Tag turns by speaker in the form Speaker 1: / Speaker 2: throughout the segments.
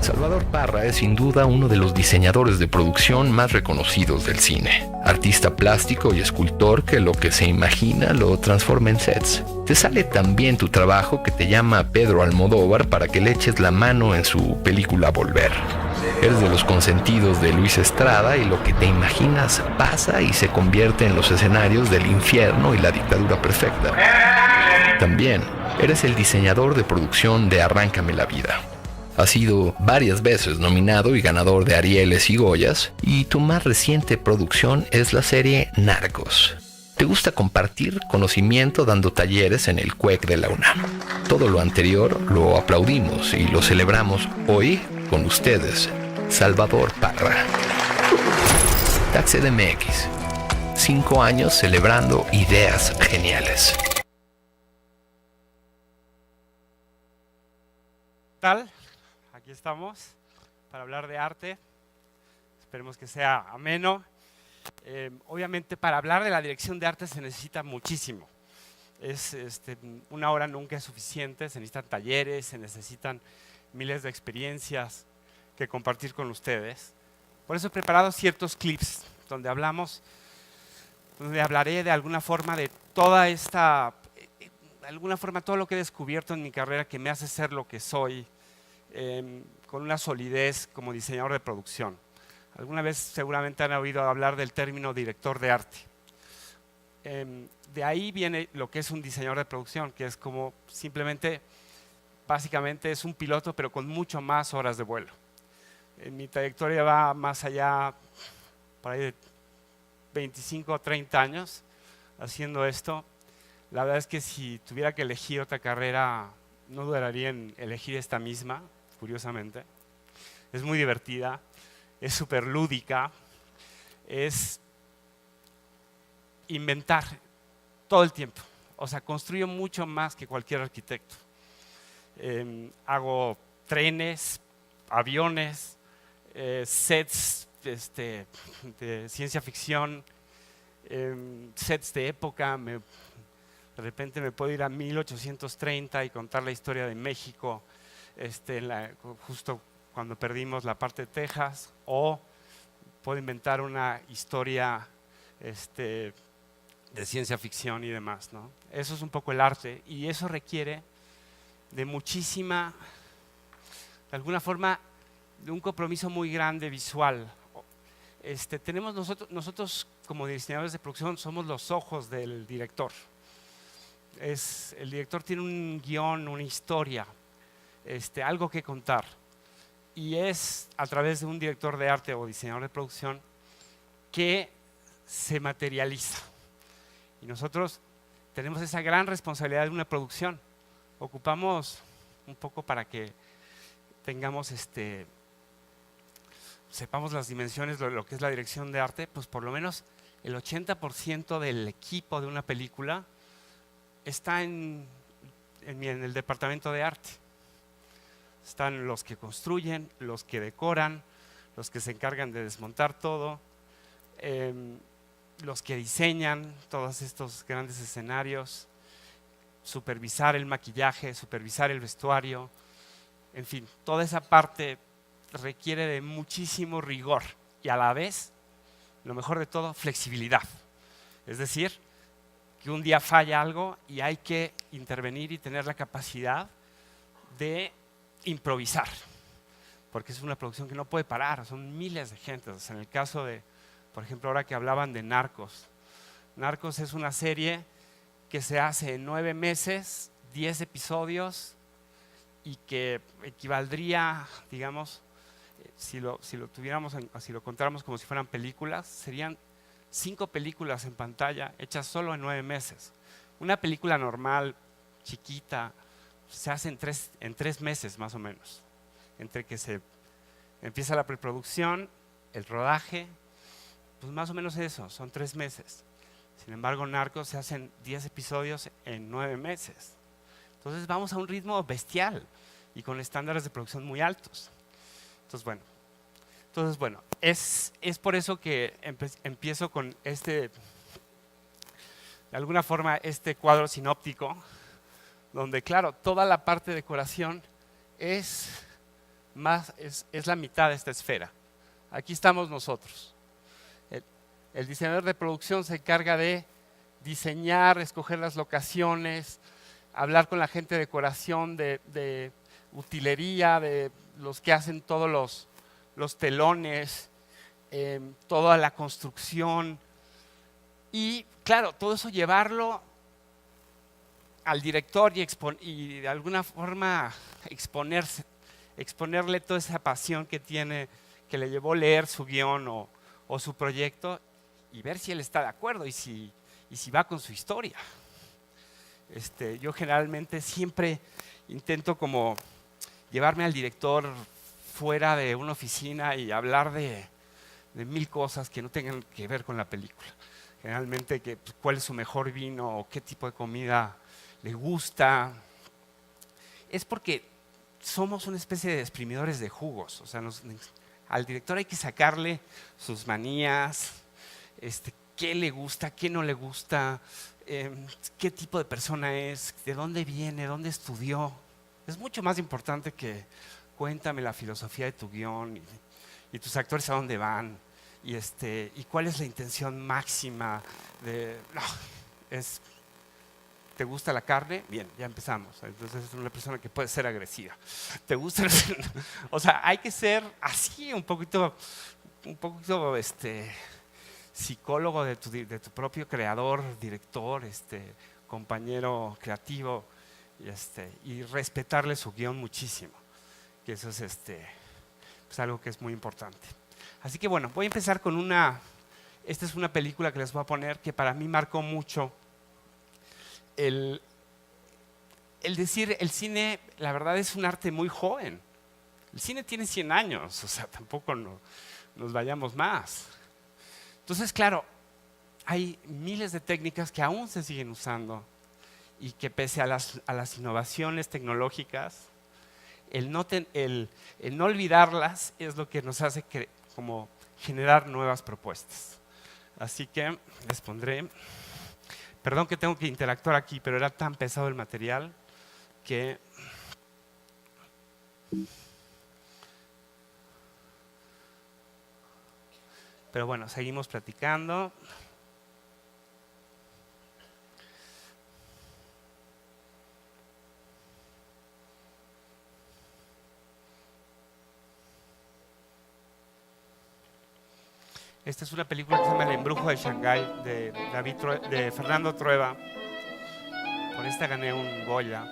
Speaker 1: Salvador Parra es sin duda uno de los diseñadores de producción más reconocidos del cine. Artista plástico y escultor que lo que se imagina lo transforma en sets. Te sale tan bien tu trabajo que te llama Pedro Almodóvar para que le eches la mano en su película Volver. Eres de los consentidos de Luis Estrada y lo que te imaginas pasa y se convierte en los escenarios del infierno y la dictadura perfecta. También eres el diseñador de producción de Arráncame la vida. Has sido varias veces nominado y ganador de Arieles y Goyas, y tu más reciente producción es la serie Narcos. Te gusta compartir conocimiento dando talleres en el CUEC de la UNAM. Todo lo anterior lo aplaudimos y lo celebramos hoy con ustedes, Salvador Parra. TaxeDMX, 5 años celebrando ideas geniales.
Speaker 2: ¿Qué tal? Aquí estamos para hablar de arte. Esperemos que sea ameno. Obviamente para hablar de la dirección de arte se necesita muchísimo. Una hora nunca es suficiente, se necesitan talleres, se necesitan miles de experiencias que compartir con ustedes. Por eso he preparado ciertos clips donde hablaré de alguna forma de toda esta, de alguna forma todo lo que he descubierto en mi carrera que me hace ser lo que soy, con una solidez como diseñador de producción. Alguna vez seguramente han oído hablar del término director de arte. De ahí viene lo que es un diseñador de producción, que es como simplemente, básicamente es un piloto pero con mucho más horas de vuelo. Mi trayectoria va más allá, por ahí de 25 o 30 años haciendo esto. La verdad es que si tuviera que elegir otra carrera, no dudaría en elegir esta misma, curiosamente. Es muy divertida, es súper lúdica, es inventar todo el tiempo. O sea, construyo mucho más que cualquier arquitecto. Hago trenes, aviones, sets de ciencia ficción, sets de época. De repente me puedo ir a 1830 y contar la historia de México, justo cuando perdimos la parte de Texas, o puedo inventar una historia de ciencia ficción y demás, ¿no? Eso es un poco el arte y eso requiere de muchísima, de alguna forma, de un compromiso muy grande visual. Tenemos nosotros como diseñadores de producción somos los ojos del director. El director tiene un guión, una historia, algo que contar. Y es a través de un director de arte o diseñador de producción que se materializa. Y nosotros tenemos esa gran responsabilidad de una producción. Ocupamos un poco para que tengamos, sepamos las dimensiones de lo que es la dirección de arte, pues por lo menos el 80% del equipo de una película está en el departamento de arte. Están los que construyen, los que decoran, los que se encargan de desmontar todo, los que diseñan todos estos grandes escenarios, supervisar el maquillaje, supervisar el vestuario, en fin, toda esa parte requiere de muchísimo rigor y a la vez, lo mejor de todo, flexibilidad. Es decir, que un día falla algo y hay que intervenir y tener la capacidad de improvisar, porque es una producción que no puede parar, son miles de gente. O sea, en el caso de, por ejemplo, ahora que hablaban de Narcos, Narcos es una serie que se hace en 9 meses, 10 episodios y que equivaldría, digamos, si lo contáramos como si fueran películas, serían 5 películas en pantalla hechas solo en 9 meses. Una película normal, chiquita, se hace en 3 meses más o menos, entre que se empieza la preproducción, el rodaje, pues más o menos eso, son 3 meses. Sin embargo, Narcos se hacen 10 episodios en 9 meses. Entonces vamos a un ritmo bestial y con estándares de producción muy altos. Entonces bueno, es por eso que empiezo con de alguna forma, este cuadro sinóptico, donde claro, toda la parte de decoración es es la mitad de esta esfera. Aquí estamos nosotros. El diseñador de producción se encarga de diseñar, escoger las locaciones, hablar con la gente de decoración, de utilería, de los que hacen todos los telones, toda la construcción. Y claro, todo eso llevarlo al director y de alguna forma exponerle toda esa pasión que tiene, que le llevó a leer su guión o su proyecto, y ver si él está de acuerdo y si va con su historia. Yo generalmente siempre intento como llevarme al director fuera de una oficina y hablar de 1000 cosas que no tengan que ver con la película. Generalmente cuál es su mejor vino o qué tipo de comida le gusta. Es porque somos una especie de exprimidores de jugos. O sea, al director hay que sacarle sus manías, qué le gusta, qué no le gusta, qué tipo de persona es, de dónde viene, dónde estudió. Es mucho más importante que cuéntame la filosofía de tu guión y tus actores a dónde van y cuál es la intención máxima de... No, ¿te gusta la carne? Bien, ya empezamos. Entonces es una persona que puede ser agresiva. ¿Te gusta? O sea, hay que ser así un poquito psicólogo de tu propio creador, director, compañero creativo, y respetarle su guión muchísimo, que eso es pues algo que es muy importante. Así que bueno, voy a empezar con esta es una película que les voy a poner que para mí marcó mucho el decir, el cine, la verdad es un arte muy joven. El cine tiene 100 años, o sea, tampoco nos vayamos más. Entonces, claro, hay miles de técnicas que aún se siguen usando y que pese a las innovaciones tecnológicas, el no olvidarlas es lo que nos hace como generar nuevas propuestas. Así que les pondré, perdón que tengo que interactuar aquí, pero era tan pesado el material que... Pero bueno, seguimos platicando. Esta es una película que se llama El embrujo de Shanghái de Fernando Trueba. Por esta gané un Goya.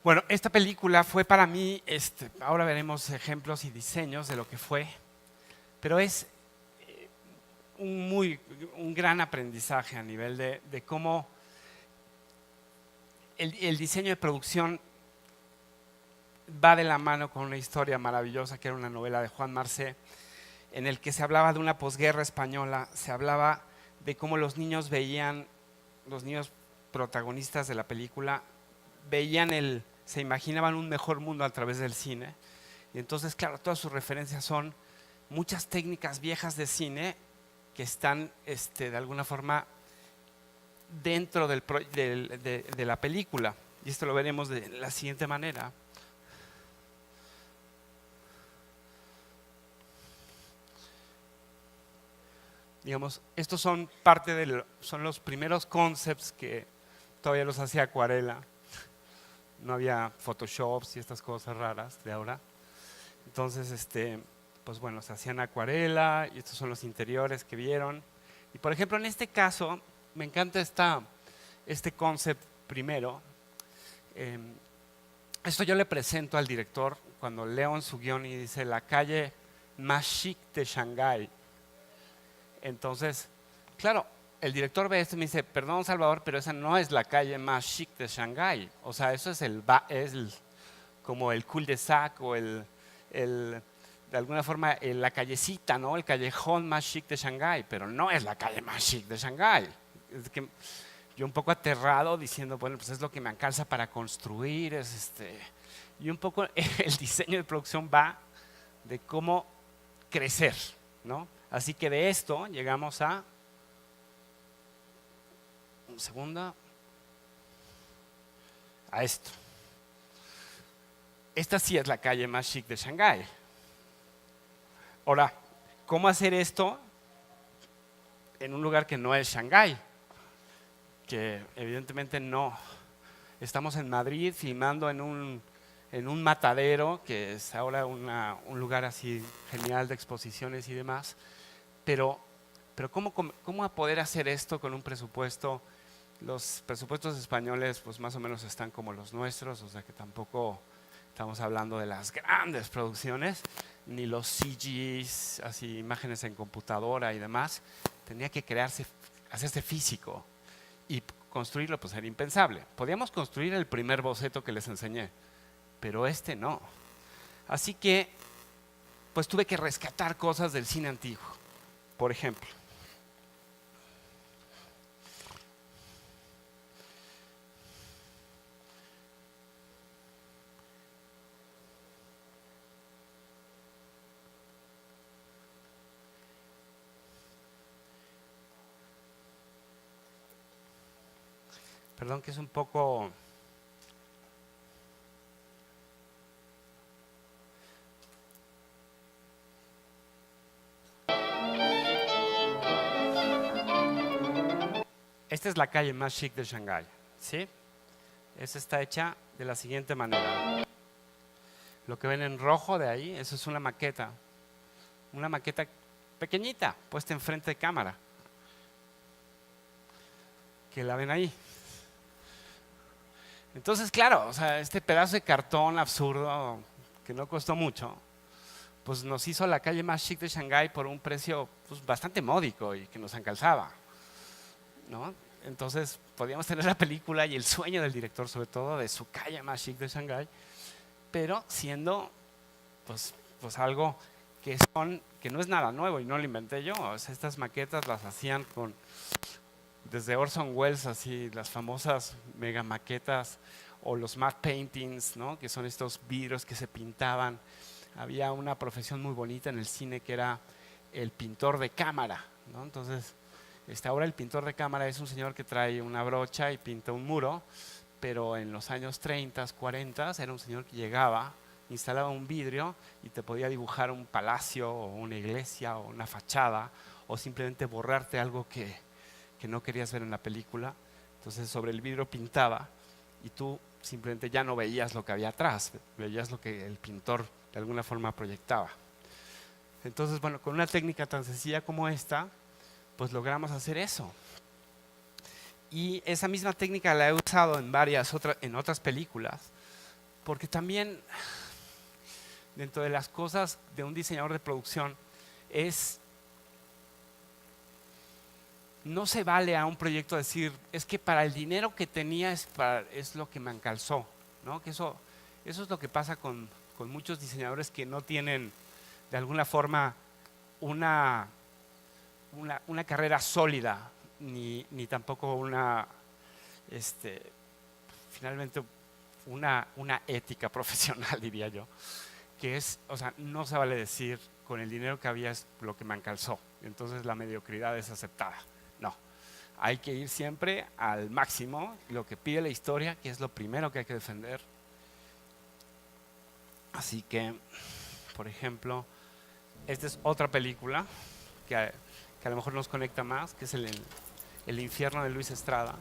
Speaker 2: Bueno, esta película fue para mí, ahora veremos ejemplos y diseños de lo que fue, pero es un gran aprendizaje a nivel de cómo el diseño de producción va de la mano con una historia maravillosa que era una novela de Juan Marcé, en el que se hablaba de una posguerra española, se hablaba de cómo los niños veían, los niños protagonistas de la película, se imaginaban un mejor mundo a través del cine. Y entonces, claro, todas sus referencias son muchas técnicas viejas de cine que están de alguna forma dentro de la película. Y esto lo veremos de la siguiente manera. Digamos, estos son son los primeros concepts que todavía los hacía acuarela. No había Photoshops y estas cosas raras de ahora. Entonces, pues bueno, se hacían acuarela y estos son los interiores que vieron. Y por ejemplo, en este caso, me encanta este concept primero. Esto yo le presento al director cuando leo en su guión y dice la calle más chic de Shanghái. Entonces, claro, el director ve esto y me dice, perdón Salvador, pero esa no es la calle más chic de Shanghái. O sea, eso es como el cul-de-sac o de alguna forma la callecita, ¿no? El callejón más chic de Shanghái, pero no es la calle más chic de Shanghái. Es que yo un poco aterrado diciendo, bueno, pues es lo que me alcanza para construir, y un poco el diseño de producción va de cómo crecer, ¿no? Así que de esto llegamos a un segundo, a esto. Esta sí es la calle más chic de Shanghái. Ahora, ¿cómo hacer esto en un lugar que no es Shanghái? Que evidentemente no. Estamos en Madrid filmando en un matadero, que es ahora un lugar así genial de exposiciones y demás. Pero ¿cómo poder hacer esto con un presupuesto? Los presupuestos españoles pues más o menos están como los nuestros, o sea que tampoco estamos hablando de las grandes producciones, ni los CGs, así imágenes en computadora y demás. Tenía que hacerse físico y construirlo pues era impensable. Podíamos construir el primer boceto que les enseñé, pero no. Así que pues tuve que rescatar cosas del cine antiguo. Por ejemplo, perdón que es un poco... Esta es la calle más chic de Shanghái, ¿sí? Esta está hecha de la siguiente manera. Lo que ven en rojo de ahí, eso es una maqueta pequeñita, puesta enfrente de cámara, que la ven ahí. Entonces, claro, o sea, este pedazo de cartón absurdo, que no costó mucho, pues nos hizo la calle más chic de Shanghái por un precio pues, bastante módico y que nos alcanzaba, ¿no? Entonces podíamos tener la película y el sueño del director sobre todo de su calle más chic de Shanghái, pero siendo pues algo que no es nada nuevo y no lo inventé yo. O sea, estas maquetas las hacían desde Orson Welles, así las famosas mega maquetas o los matte paintings, ¿no? Que son estos vidrios que se pintaban. Había una profesión muy bonita en el cine que era el pintor de cámara, ¿no? Entonces ahora el pintor de cámara es un señor que trae una brocha y pinta un muro, pero en los años 30, 40 era un señor que llegaba, instalaba un vidrio y te podía dibujar un palacio o una iglesia o una fachada o simplemente borrarte algo que no querías ver en la película. Entonces sobre el vidrio pintaba y tú simplemente ya no veías lo que había atrás, veías lo que el pintor de alguna forma proyectaba. Entonces, bueno, con una técnica tan sencilla como esta, pues logramos hacer eso. Y esa misma técnica la he usado en otras películas. porque también dentro de las cosas de un diseñador de producción no se vale a un proyecto decir, es que para el dinero que tenía es lo que me encalzó, ¿no? Que eso es lo que pasa con muchos diseñadores que no tienen de alguna forma una carrera sólida, ni tampoco finalmente una ética profesional, diría yo, que o sea, no se vale decir con el dinero que había es lo que me encalzó, entonces la mediocridad es aceptada. No, hay que ir siempre al máximo, lo que pide la historia, que es lo primero que hay que defender. Así que, por ejemplo, esta es otra película que a lo mejor nos conecta más, que es El infierno de Luis Estrada.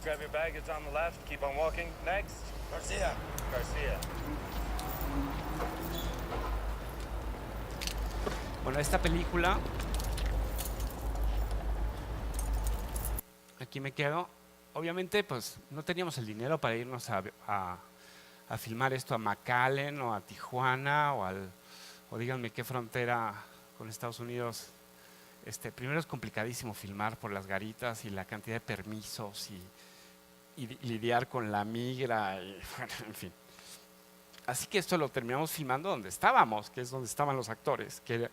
Speaker 3: Grab your bag, it's on the left, keep on walking. Next. Garcia. Garcia.
Speaker 2: Bueno, esta película, aquí me quedo. Obviamente, pues no teníamos el dinero para irnos a filmar esto a McAllen o a Tijuana o díganme qué frontera con Estados Unidos. Primero es complicadísimo filmar por las garitas y la cantidad de permisos y lidiar con la migra, bueno, en fin. Así que esto lo terminamos filmando donde estábamos, que es donde estaban los actores, que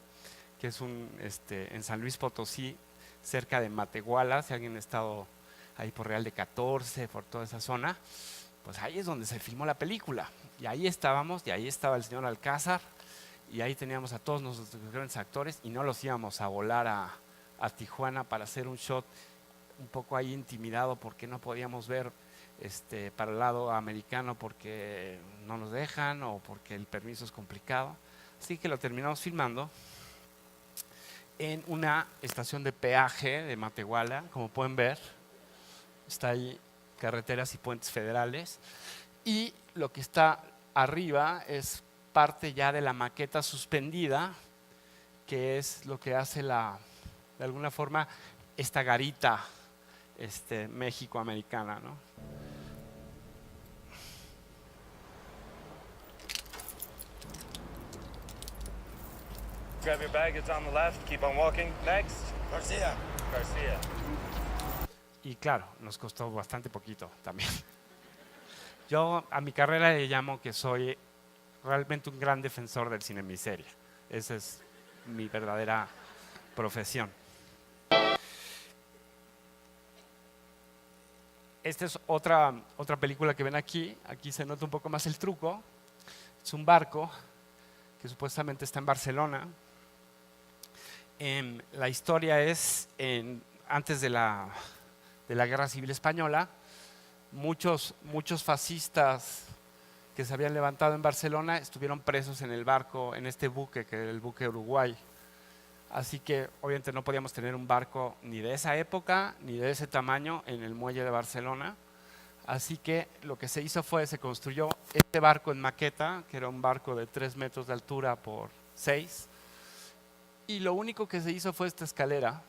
Speaker 2: es en San Luis Potosí, cerca de Matehuala. Si alguien ha estado ahí por Real de 14, por toda esa zona, pues ahí es donde se filmó la película. Y ahí estábamos, y ahí estaba el señor Alcázar, y ahí teníamos a todos nuestros grandes actores, y no los íbamos a volar a Tijuana para hacer un shot un poco ahí intimidado porque no podíamos ver para el lado americano porque no nos dejan o porque el permiso es complicado. Así que lo terminamos filmando en una estación de peaje de Matehuala, como pueden ver. Está ahí carreteras y puentes federales. Y lo que está arriba es parte ya de la maqueta suspendida, que es lo que hace de alguna forma esta garita México-americana, ¿no?
Speaker 3: Grab your bag, it's on the left, keep on walking. Next. Garcia. Garcia.
Speaker 2: Y claro, nos costó bastante poquito también. Yo a mi carrera le llamo que soy realmente un gran defensor del cine miseria. Esa es mi verdadera profesión. Esta es otra película que ven aquí. Aquí se nota un poco más el truco. Es un barco que supuestamente está en Barcelona. La historia es antes de la Guerra Civil Española. Muchos fascistas que se habían levantado en Barcelona estuvieron presos en el barco, en este buque, que era el buque Uruguay. Así que obviamente no podíamos tener un barco ni de esa época, ni de ese tamaño en el muelle de Barcelona. Así que lo que se hizo se construyó este barco en maqueta, que era un barco de 3 metros de altura por 6. Y lo único que se hizo fue esta escalera,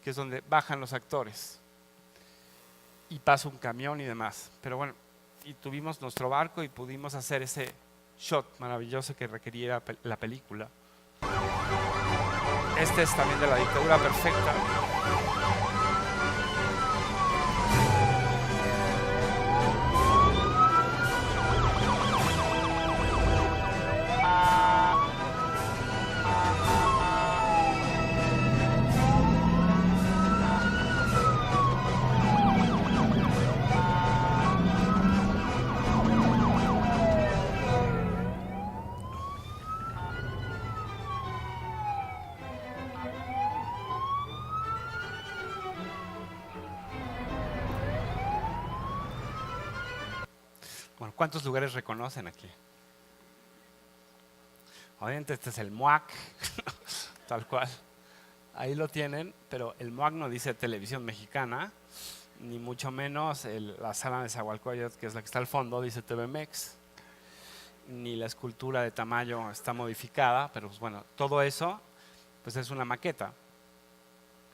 Speaker 2: que es donde bajan los actores. Y pasa un camión y demás. Pero bueno, y tuvimos nuestro barco y pudimos hacer ese shot maravilloso que requería la película. Este es también de la dictadura perfecta. Bueno, ¿cuántos lugares reconocen aquí? Obviamente este es el MUAC, tal cual. Ahí lo tienen, pero el MUAC no dice Televisión Mexicana, ni mucho menos la sala de Nezahualcóyotl, que es la que está al fondo, dice TVMex. Ni la escultura de Tamayo está modificada, pero pues bueno, todo eso pues es una maqueta.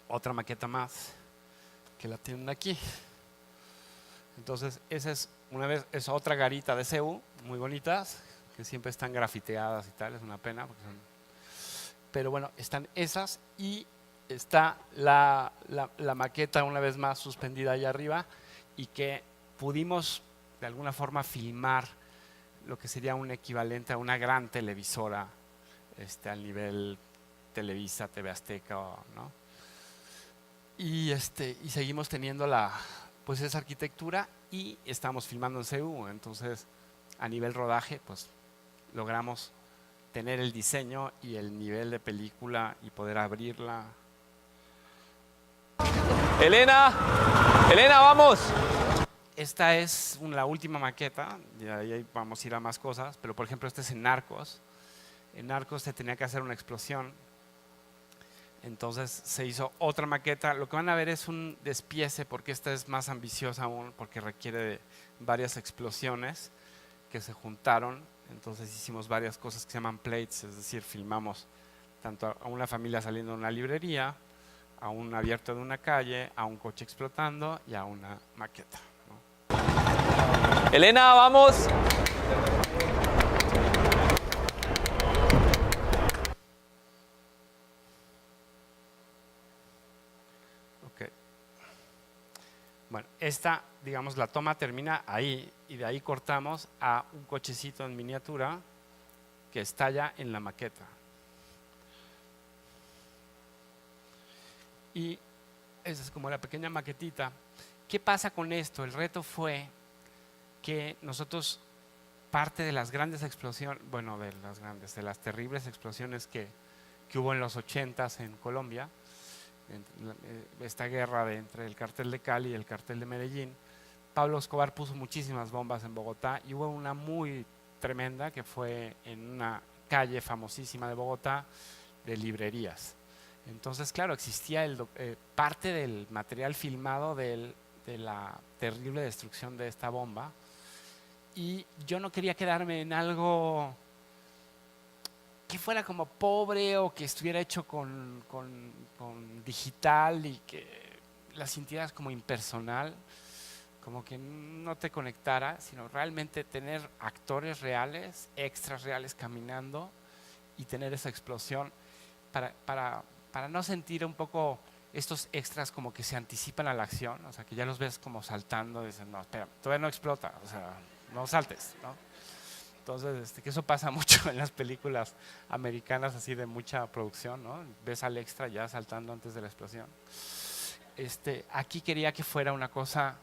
Speaker 2: Otra maqueta más, que la tienen aquí. Entonces, esa es una vez es otra garita de CEU, muy bonitas, que siempre están grafiteadas y tal, es una pena. Pero bueno, están esas y está la maqueta una vez más suspendida allá arriba y que pudimos de alguna forma filmar lo que sería un equivalente a una gran televisora al nivel Televisa, TV Azteca, ¿no? Y seguimos teniendo pues esa arquitectura y estamos filmando en CEU, entonces a nivel rodaje pues logramos tener el diseño y el nivel de película y poder abrirla.
Speaker 4: Elena, vamos.
Speaker 2: Esta es la última maqueta, y ahí vamos a ir a más cosas, pero por ejemplo este es en Narcos. En Narcos se tenía que hacer una explosión, entonces se hizo otra maqueta. Lo que van a ver es un despiece porque esta es más ambiciosa aún, porque requiere de varias explosiones que se juntaron. Entonces hicimos varias cosas que se llaman plates, es decir, filmamos tanto a una familia saliendo de una librería, a un abierto de una calle, a un coche explotando y a una maqueta, ¿no?
Speaker 4: Elena, vamos.
Speaker 2: Bueno, esta, digamos, la toma termina ahí y de ahí cortamos a un cochecito en miniatura que estalla en la maqueta. Y esa es como la pequeña maquetita. ¿Qué pasa con esto? El reto fue que nosotros, parte de las grandes explosiones, bueno, de las terribles explosiones que hubo en los 80s en Colombia, esta guerra entre el cartel de Cali y el cartel de Medellín, Pablo Escobar puso muchísimas bombas en Bogotá y hubo una muy tremenda que fue en una calle famosísima de Bogotá de librerías. Entonces, claro, existía parte del material filmado de la terrible destrucción de esta bomba y yo no quería quedarme en algo que fuera como pobre o que estuviera hecho con digital y que la sintieras como impersonal, como que no te conectara, sino realmente tener actores reales, extras reales caminando y tener esa explosión para no sentir un poco estos extras como que se anticipan a la acción, o sea, que ya los ves como saltando y dices, no, espera, todavía no explota, o sea, no saltes, ¿no? Entonces, que eso pasa mucho en las películas americanas así de mucha producción, ¿no? Ves al extra ya saltando antes de la explosión. Aquí quería que fuera una cosa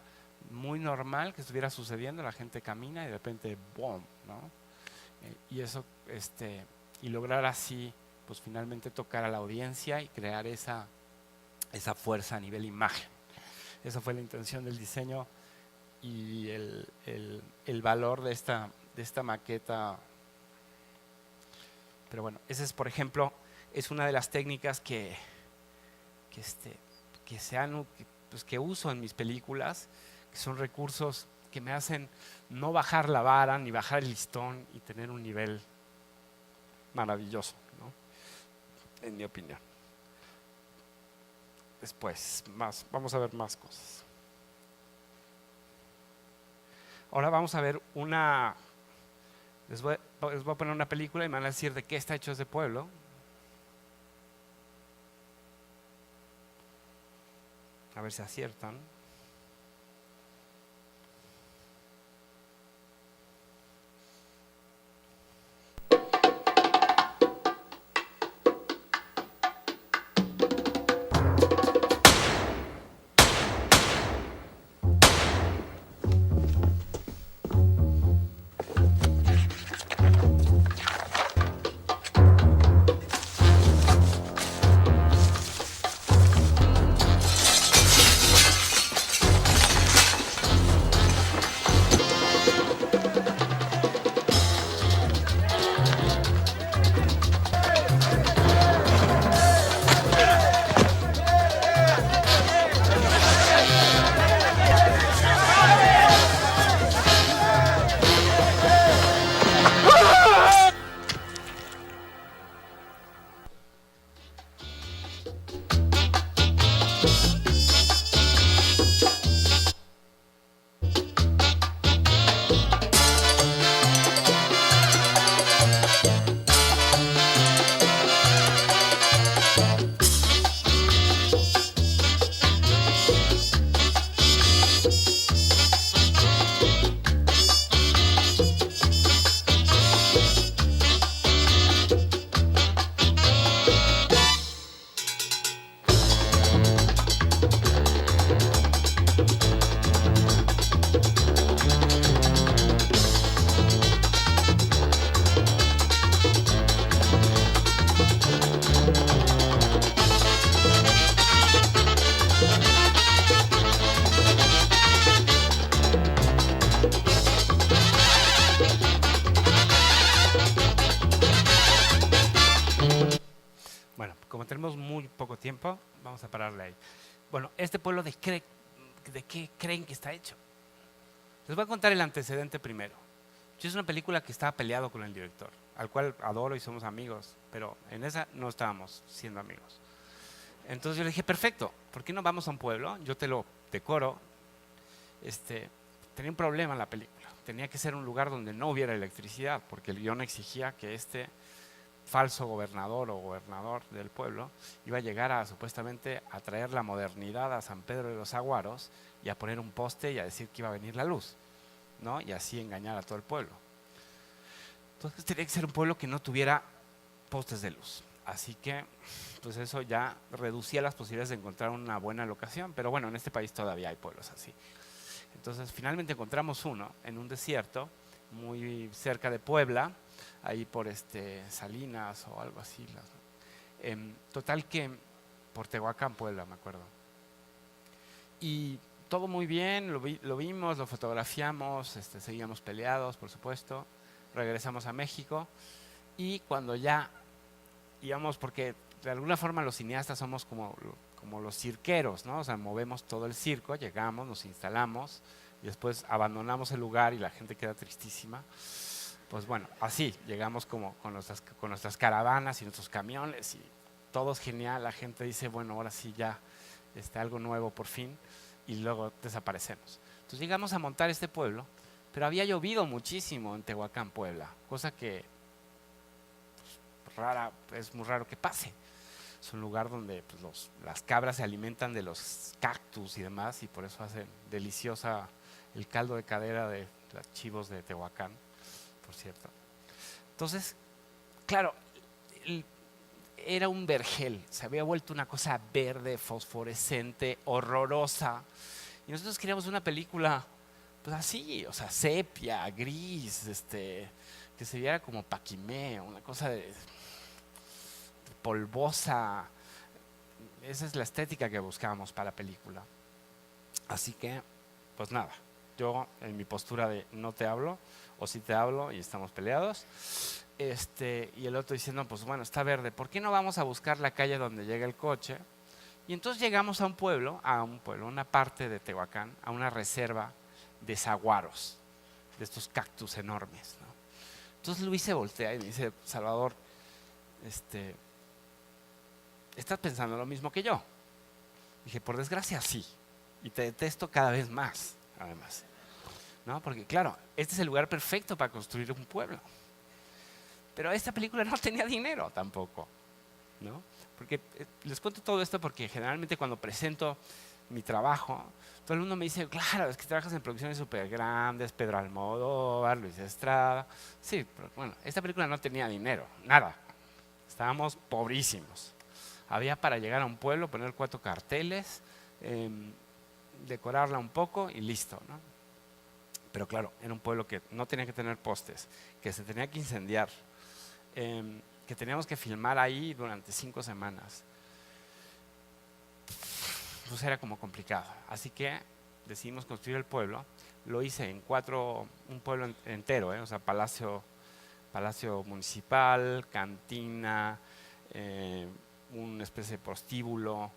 Speaker 2: muy normal, que estuviera sucediendo, la gente camina y de repente ¡boom!, ¿no? Y eso, y lograr así, pues finalmente tocar a la audiencia y crear esa fuerza a nivel imagen. Esa fue la intención del diseño y el valor de esta maqueta. Pero bueno, esa es, por ejemplo, es una de las técnicas que uso en mis películas, que son recursos que me hacen no bajar la vara ni bajar el listón y tener un nivel maravilloso, ¿no? En mi opinión. Después, vamos a ver más cosas. Ahora vamos a ver les voy a poner una película y me van a decir de qué está hecho ese pueblo. A ver si aciertan. como tenemos muy poco tiempo, vamos a pararle ahí. Bueno, este pueblo, ¿de qué creen que está hecho? Les voy a contar el antecedente primero. Es una película que estaba peleado con el director, al cual adoro y somos amigos, pero en esa no estábamos siendo amigos. Entonces yo le dije, perfecto, ¿por qué no vamos a un pueblo? Yo te lo decoro. Tenía un problema en la película. Tenía que ser un lugar donde no hubiera electricidad, porque el guión exigía que este falso gobernador o gobernador del pueblo iba a llegar a supuestamente a traer la modernidad a San Pedro de los Aguaros y a poner un poste y a decir que iba a venir la luz, ¿no? Y así engañar a todo el pueblo. Entonces tenía que ser un pueblo que no tuviera postes de luz. Así que pues eso ya reducía las posibilidades de encontrar una buena locación, pero bueno, en este país todavía hay pueblos así. Entonces finalmente encontramos uno en un desierto muy cerca de Puebla, ahí por Salinas o algo así. Total que por Tehuacán, Puebla, me acuerdo. Y todo muy bien, lo vimos, lo fotografiamos, seguíamos peleados, por supuesto. Regresamos a México y cuando ya íbamos, porque de alguna forma los cineastas somos como los cirqueros, ¿no? O sea, movemos todo el circo, llegamos, nos instalamos y después abandonamos el lugar y la gente queda tristísima. Pues bueno, así llegamos como con nuestras caravanas y nuestros camiones y todo es genial, la gente dice, bueno, ahora sí ya algo nuevo por fin, y luego desaparecemos. Entonces llegamos a montar este pueblo, pero había llovido muchísimo en Tehuacán, Puebla, cosa que es muy raro que pase. Es un lugar donde pues, las cabras se alimentan de los cactus y demás, y por eso hacen deliciosa el caldo de cadera de los chivos de Tehuacán, por cierto. Entonces, claro, era un vergel, se había vuelto una cosa verde, fosforescente, horrorosa, y nosotros queríamos una película pues así, o sea, sepia, gris, que se viera como paquimé, una cosa de polvosa. Esa es la estética que buscábamos para la película. Así que, pues nada, yo en mi postura de no te hablo, o sí te hablo y estamos peleados, y el otro diciendo, pues bueno, está verde, ¿por qué no vamos a buscar la calle donde llega el coche? Y entonces llegamos a un pueblo, una parte de Tehuacán, a una reserva de saguaros, de estos cactus enormes, ¿no? Entonces Luis se voltea y me dice, Salvador, ¿estás pensando lo mismo que yo? Dije, por desgracia sí, y te detesto cada vez más, además, ¿no? Porque claro, este es el lugar perfecto para construir un pueblo, pero esta película no tenía dinero tampoco, ¿no? Porque les cuento todo esto porque generalmente cuando presento mi trabajo, todo el mundo me dice, claro, es que trabajas en producciones súper grandes, Pedro Almodóvar, Luis Estrada. Sí, pero bueno, esta película no tenía dinero, nada. Estábamos pobrísimos. Había para llegar a un pueblo, poner 4 carteles, decorarla un poco y listo, ¿no? Pero claro, era un pueblo que no tenía que tener postes, que se tenía que incendiar, que teníamos que filmar ahí durante 5 semanas. Pues era como complicado, así que decidimos construir el pueblo. Lo hice en un pueblo entero, o sea, palacio municipal, cantina, una especie de prostíbulo,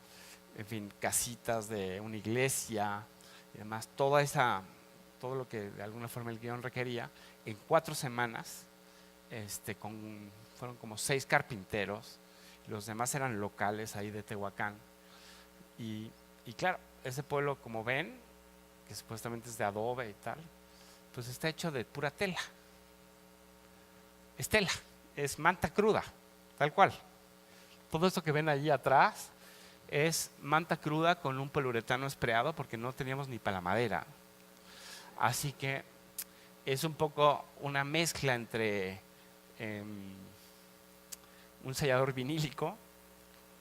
Speaker 2: en fin, casitas de una iglesia y demás, todo lo que de alguna forma el guión requería, en 4 semanas, fueron como 6 carpinteros, los demás eran locales ahí de Tehuacán. Y claro, ese pueblo, como ven, que supuestamente es de adobe y tal, pues está hecho de pura tela. Es tela, es manta cruda, tal cual. Todo esto que ven allí atrás es manta cruda con un poliuretano espreado porque no teníamos ni para la madera. Así que es un poco una mezcla entre un sellador vinílico,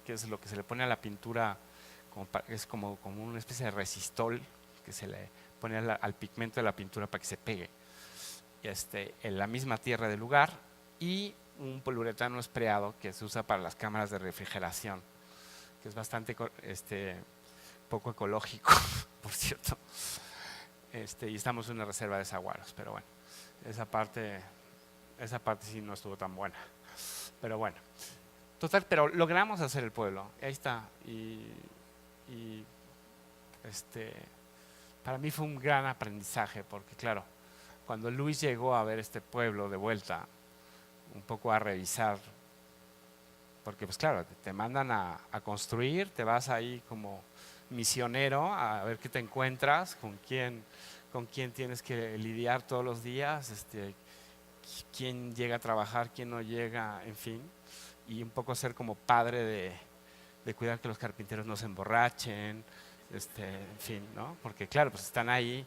Speaker 2: que es lo que se le pone a la pintura, es como una especie de resistol que se le pone al pigmento de la pintura para que se pegue, en la misma tierra del lugar, y un poliuretano espreado que se usa para las cámaras de refrigeración, que es bastante poco ecológico, por cierto. Y estamos en una reserva de saguaros, pero bueno, esa parte sí no estuvo tan buena. Pero bueno, Total, pero logramos hacer el pueblo, ahí está. Y para mí fue un gran aprendizaje, porque claro, cuando Luis llegó a ver este pueblo de vuelta, un poco a revisar, porque pues claro, te mandan a construir, te vas ahí como misionero a ver qué te encuentras, con quién tienes que lidiar todos los días, quién llega a trabajar, quién no llega, en fin, y un poco ser como padre de cuidar que los carpinteros no se emborrachen, en fin, ¿no? Porque claro, pues están ahí,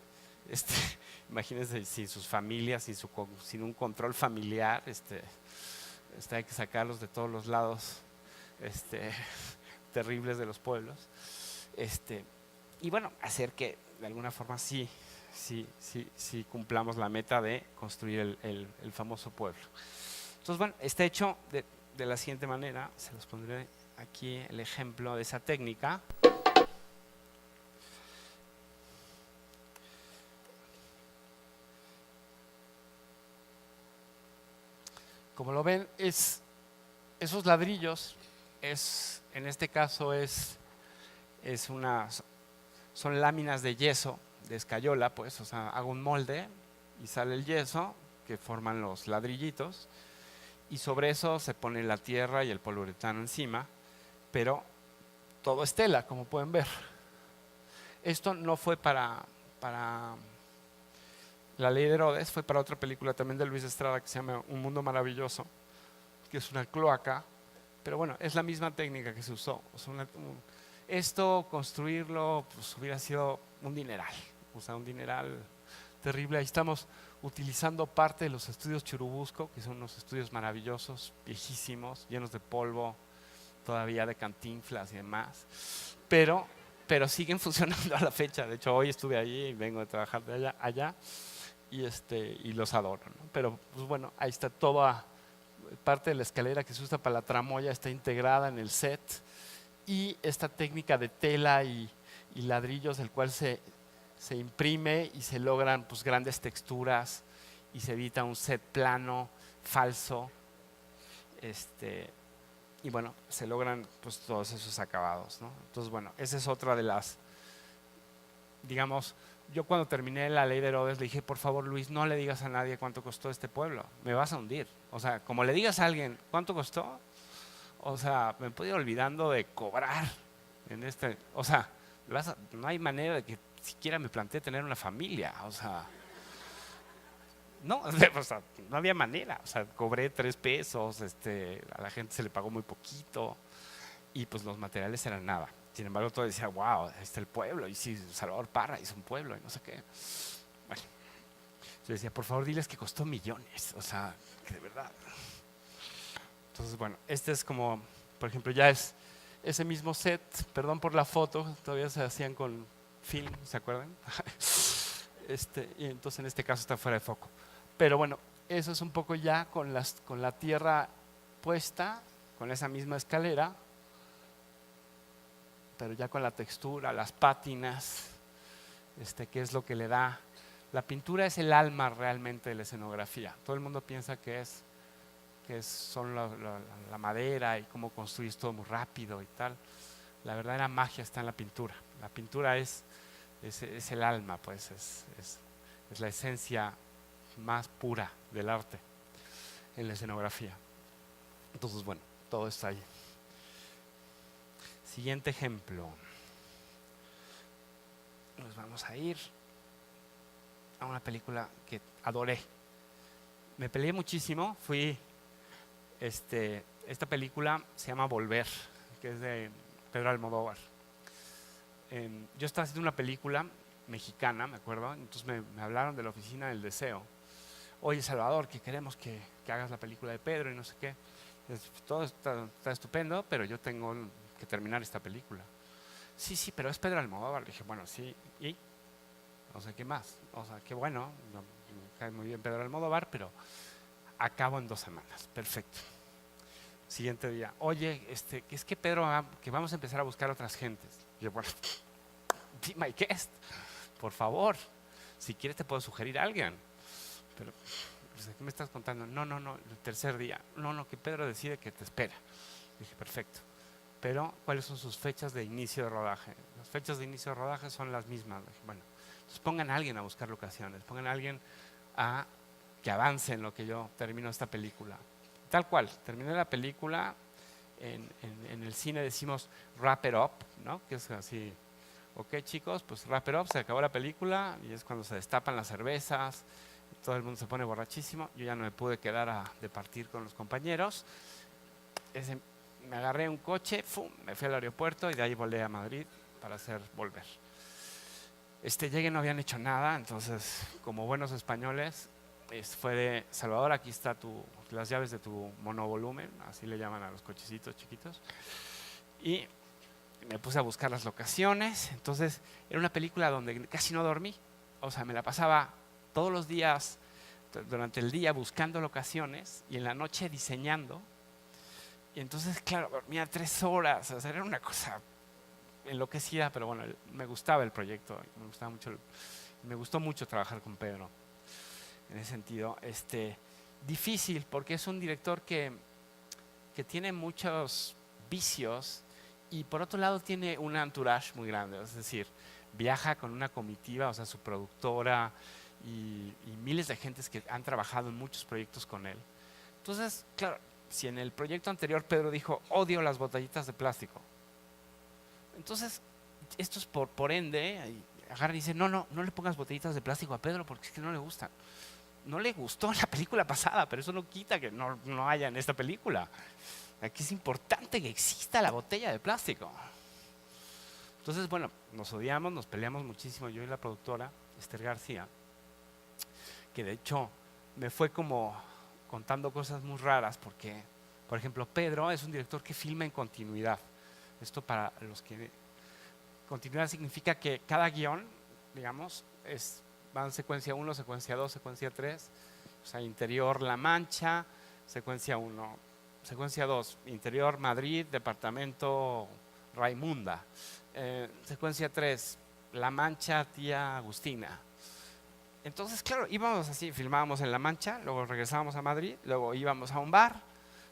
Speaker 2: imagínense sin sus familias, sin un control familiar, hay que sacarlos de todos los lados terribles de los pueblos, y bueno, hacer que de alguna forma sí cumplamos la meta de construir el famoso pueblo. Entonces, bueno, está hecho de la siguiente manera. Se los pondré aquí el ejemplo de esa técnica. Como lo ven, esos ladrillos, en este caso son láminas de yeso, de escayola, pues, o sea, hago un molde y sale el yeso que forman los ladrillitos, y sobre eso se pone la tierra y el poliuretano encima, pero todo es tela, como pueden ver. Esto no fue para La Ley de Herodes, fue para otra película también de Luis Estrada que se llama Un Mundo Maravilloso, que es una cloaca, pero bueno, es la misma técnica que se usó. O sea, esto, construirlo, pues hubiera sido un dineral, o sea, un dineral terrible. Ahí estamos utilizando parte de los estudios Churubusco, que son unos estudios maravillosos, viejísimos, llenos de polvo, todavía de Cantinflas y demás, pero siguen funcionando a la fecha. De hecho, hoy estuve allí y vengo de trabajar de allá y los adoro, ¿no? Pero pues bueno, ahí está toda parte de la escalera que se usa para la tramoya, está integrada en el set, y esta técnica de tela y ladrillos, el cual se imprime y se logran pues grandes texturas y se evita un set plano, falso, y bueno, se logran pues todos esos acabados, ¿no? Entonces bueno, esa es otra de las, digamos, yo cuando terminé La Ley de Herodes le dije, por favor Luis, no le digas a nadie cuánto costó este pueblo, me vas a hundir. O sea, como le digas a alguien cuánto costó, o sea, me puedo ir olvidando de cobrar o sea, no hay manera de que siquiera me planteé tener una familia, o sea, no, o sea, no había manera. O sea, cobré 3 pesos, a la gente se le pagó muy poquito y pues los materiales eran nada. Sin embargo, todo decía, wow, ahí está el pueblo, y sí, Salvador Parra hizo un pueblo y no sé qué. Bueno, yo decía, por favor, diles que costó millones, o sea, que de verdad. Entonces, bueno, este es como, por ejemplo, ya es ese mismo set, perdón por la foto, todavía se hacían con film, ¿se acuerdan? Y entonces en este caso está fuera de foco. Pero bueno, eso es un poco ya con la tierra puesta, con esa misma escalera, pero ya con la textura, las pátinas, que es lo que le da. La pintura es el alma realmente de la escenografía. Todo el mundo piensa que son la madera y cómo construyes todo muy rápido y tal. La verdadera magia está en la pintura. La pintura es el alma, pues es la esencia más pura del arte en la escenografía. Entonces, bueno, todo está ahí. Siguiente ejemplo. Nos vamos a ir a una película que adoré. Me peleé muchísimo. Esta película se llama Volver, que es de Pedro Almodóvar. Yo estaba haciendo una película mexicana, me acuerdo, entonces me hablaron de la Oficina del Deseo. Oye, Salvador, que queremos que hagas la película de Pedro y no sé qué. Todo está estupendo, pero yo tengo que terminar esta película. Sí, pero es Pedro Almodóvar. Le dije, bueno, sí, ¿y? O sea, ¿qué más? O sea, qué bueno, me cae muy bien Pedro Almodóvar, pero acabo en 2 semanas. Perfecto. Siguiente día, oye, es que Pedro, que vamos a empezar a buscar otras gentes. Y yo, bueno, be my guest, por favor. Si quieres te puedo sugerir a alguien. Pero, ¿qué me estás contando? No, el tercer día. No, que Pedro decide que te espera. Dije, perfecto. Pero, ¿cuáles son sus fechas de inicio de rodaje? Las fechas de inicio de rodaje son las mismas. Dije, bueno, entonces pongan a alguien a buscar locaciones, pongan a alguien a que avance en lo que yo termino esta película. Tal cual, terminé la película, en el cine decimos wrap it up, ¿no? Que es así, ok chicos, pues wrap it up, se acabó la película y es cuando se destapan las cervezas, todo el mundo se pone borrachísimo. Yo ya no me pude quedar de partir con los compañeros. Me agarré un coche, ¡fum!, me fui al aeropuerto y de ahí volé a Madrid para hacer volver. Llegué, no habían hecho nada, entonces como buenos españoles fue de Salvador, aquí está las llaves de tu monovolumen, así le llaman a los cochecitos chiquitos, y me puse a buscar las locaciones. Entonces era una película donde casi no dormí, o sea, me la pasaba todos los días, durante el día buscando locaciones y en la noche diseñando. Y entonces, claro, dormía 3 horas, o sea, era una cosa enloquecida, pero bueno, me gustaba el proyecto, me gustó mucho trabajar con Pedro. En ese sentido, difícil porque es un director que tiene muchos vicios y por otro lado tiene un entourage muy grande, es decir, viaja con una comitiva, o sea, su productora y miles de gentes que han trabajado en muchos proyectos con él. Entonces, claro, si en el proyecto anterior Pedro dijo, odio las botellitas de plástico, entonces esto es por ende, agarra y dice, no le pongas botellitas de plástico a Pedro porque es que no le gustan. No le gustó en la película pasada, pero eso no quita que no haya en esta película. Aquí es importante que exista la botella de plástico. Entonces, bueno, nos odiamos, nos peleamos muchísimo, yo y la productora, Esther García, que de hecho me fue como contando cosas muy raras porque, por ejemplo, Pedro es un director que filma en continuidad. Esto para los que... Continuidad significa que cada guión, digamos, va en secuencia 1, secuencia 2, secuencia 3, o sea, interior La Mancha, secuencia 1, secuencia 2, interior Madrid, departamento Raimunda, secuencia 3, La Mancha, tía Agustina. Entonces, claro, íbamos así, filmábamos en La Mancha, luego regresábamos a Madrid, luego íbamos a un bar,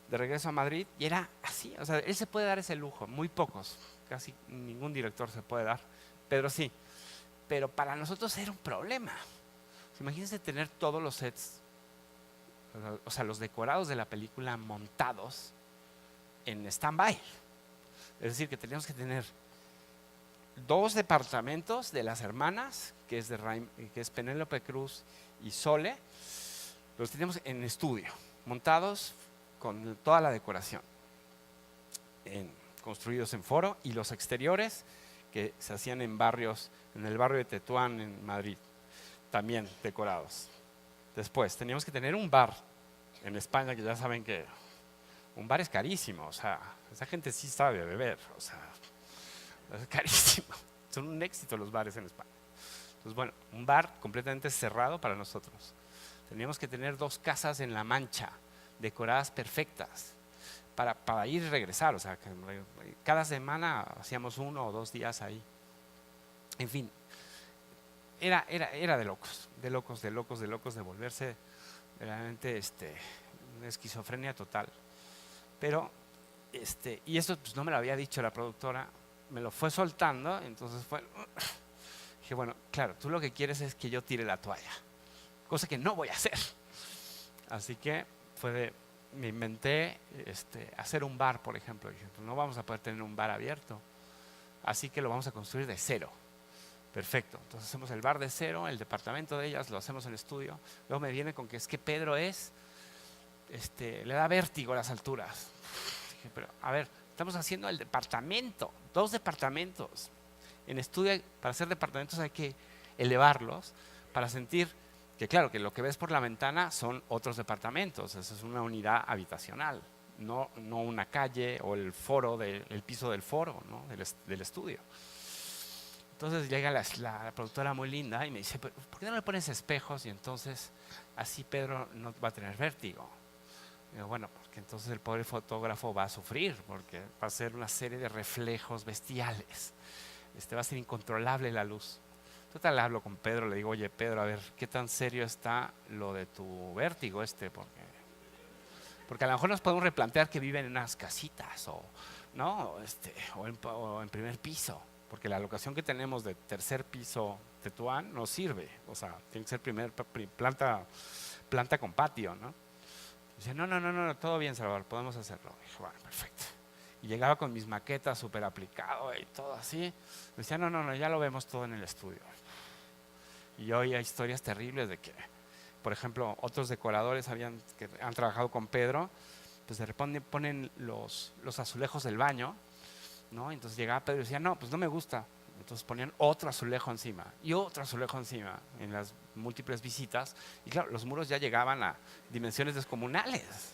Speaker 2: de regreso a Madrid, y era así, o sea, él se puede dar ese lujo, muy pocos, casi ningún director se puede dar, Pedro sí, pero para nosotros era un problema. Imagínense tener todos los sets, o sea, los decorados de la película montados en stand-by. Es decir, que teníamos que tener 2 departamentos de las hermanas, que es Penélope Cruz y Sole, los teníamos en estudio, montados con toda la decoración, construidos en foro, y los exteriores que se hacían en el barrio de Tetuán en Madrid, también decorados. Después teníamos que tener un bar en España, que ya saben que un bar es carísimo, o sea, esa gente sí sabe beber, o sea, es carísimo. Son un éxito los bares en España. Entonces, bueno, un bar completamente cerrado para nosotros. Teníamos que tener 2 casas en La Mancha, decoradas perfectas, para ir y regresar, o sea, que cada semana hacíamos 1 o 2 días ahí. En fin, era de locos, de volverse realmente una esquizofrenia total. Pero, y eso pues no me lo había dicho la productora, me lo fue soltando, entonces dije, bueno, claro, tú lo que quieres es que yo tire la toalla, cosa que no voy a hacer. Así que me inventé hacer un bar, por ejemplo. Dije, pues no vamos a poder tener un bar abierto, así que lo vamos a construir de cero. Perfecto, entonces hacemos el bar de cero, el departamento de ellas lo hacemos en estudio. Luego me viene con que es que Pedro le da vértigo a las alturas. Dije, pero a ver, estamos haciendo el departamento, 2 departamentos. En estudio, para hacer departamentos hay que elevarlos para sentir que, claro, que lo que ves por la ventana son otros departamentos. Eso es una unidad habitacional, no una calle o el piso del foro, ¿no? del estudio. Entonces llega la productora muy linda y me dice, ¿por qué no le pones espejos? Y entonces así Pedro no va a tener vértigo. Y digo, bueno, porque entonces el pobre fotógrafo va a sufrir, porque va a ser una serie de reflejos bestiales. Va a ser incontrolable la luz. Total, hablo con Pedro, le digo, oye Porque a lo mejor nos podemos replantear que viven en unas casitas ¿no? o en primer piso, porque la locación que tenemos de tercer piso Tetuán no sirve, o sea, tiene que ser planta con patio, ¿no? Dice, no, todo bien, Salvador, podemos hacerlo. Dije, bueno, perfecto. Y llegaba con mis maquetas súper aplicado y todo así. Me decía, no, ya lo vemos todo en el estudio. Y yo oía historias terribles de que, por ejemplo, otros decoradores que han trabajado con Pedro, pues de repente ponen los azulejos del baño, ¿no? Entonces llegaba Pedro y decía, no, pues no me gusta. Entonces ponían otro azulejo encima y otro azulejo encima en las múltiples visitas. Y claro, los muros ya llegaban a dimensiones descomunales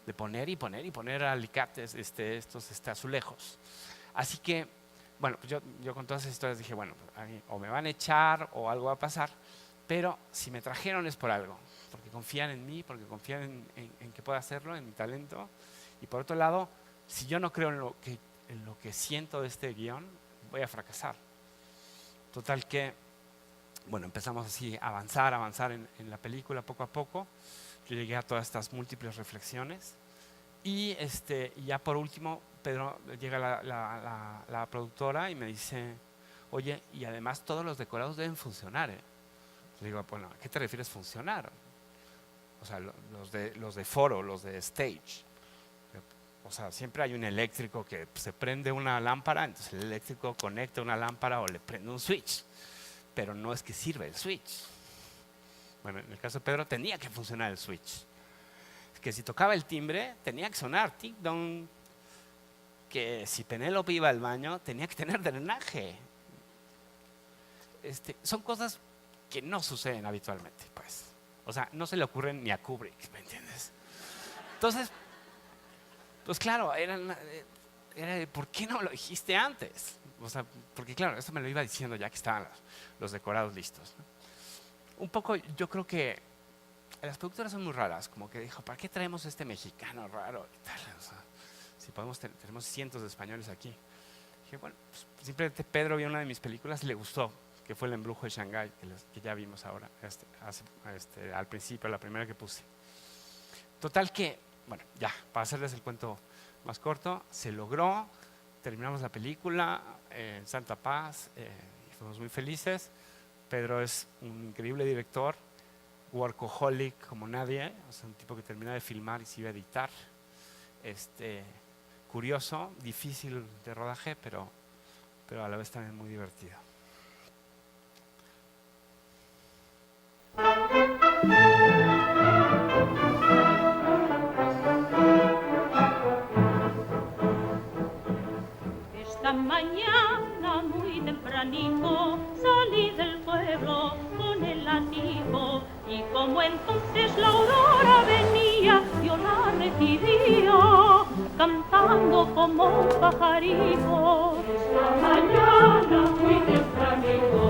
Speaker 2: de poner alicates, estos azulejos. Así que, bueno, pues yo con todas esas historias dije, bueno, o me van a echar o algo va a pasar, pero si me trajeron es por algo, porque confían en mí, porque confían en que pueda hacerlo, en mi talento. Y por otro lado, si yo no creo en lo que siento de este guión, voy a fracasar. Total que, bueno, empezamos así a avanzar en la película poco a poco. Yo llegué a todas estas múltiples reflexiones y ya por último Pedro llega la productora y me dice, oye, y además todos los decorados deben funcionar, ¿eh? Yo digo, bueno, ¿a qué te refieres funcionar? O sea, los de foro, los de stage. O sea, siempre hay un eléctrico que se prende una lámpara, entonces el eléctrico conecta una lámpara o le prende un switch, pero no es que sirva el switch. Bueno, en el caso de Pedro tenía que funcionar el switch. Que si tocaba el timbre tenía que sonar tic-dong. Que si Penélope iba al baño tenía que tener drenaje. Son cosas que no suceden habitualmente, pues. O sea, no se le ocurren ni a Kubrick, ¿me entiendes? Entonces, pues claro, era de, ¿por qué no lo dijiste antes? O sea, porque claro, esto me lo iba diciendo ya que estaban los decorados listos, ¿no? Un poco, yo creo que las productoras son muy raras, como que dijo, ¿para qué traemos este mexicano raro? Y tal, o sea, si tenemos cientos de españoles aquí. Dije, bueno, pues simplemente Pedro vio una de mis películas y le gustó, que fue El embrujo de Shanghái, que ya vimos ahora, al principio, la primera que puse. Total que, bueno, ya, para hacerles el cuento más corto, se logró, terminamos la película en Santa Paz, y fuimos muy felices. Pedro es un increíble director, workaholic como nadie, o sea, un tipo que termina de filmar y se iba a editar. Curioso, difícil de rodaje, pero a la vez también muy divertido.
Speaker 5: Esta mañana muy tempranito salí del pueblo con el látigo y como entonces la aurora venía yo la recibía cantando como un pajarito. Esta mañana muy tempranito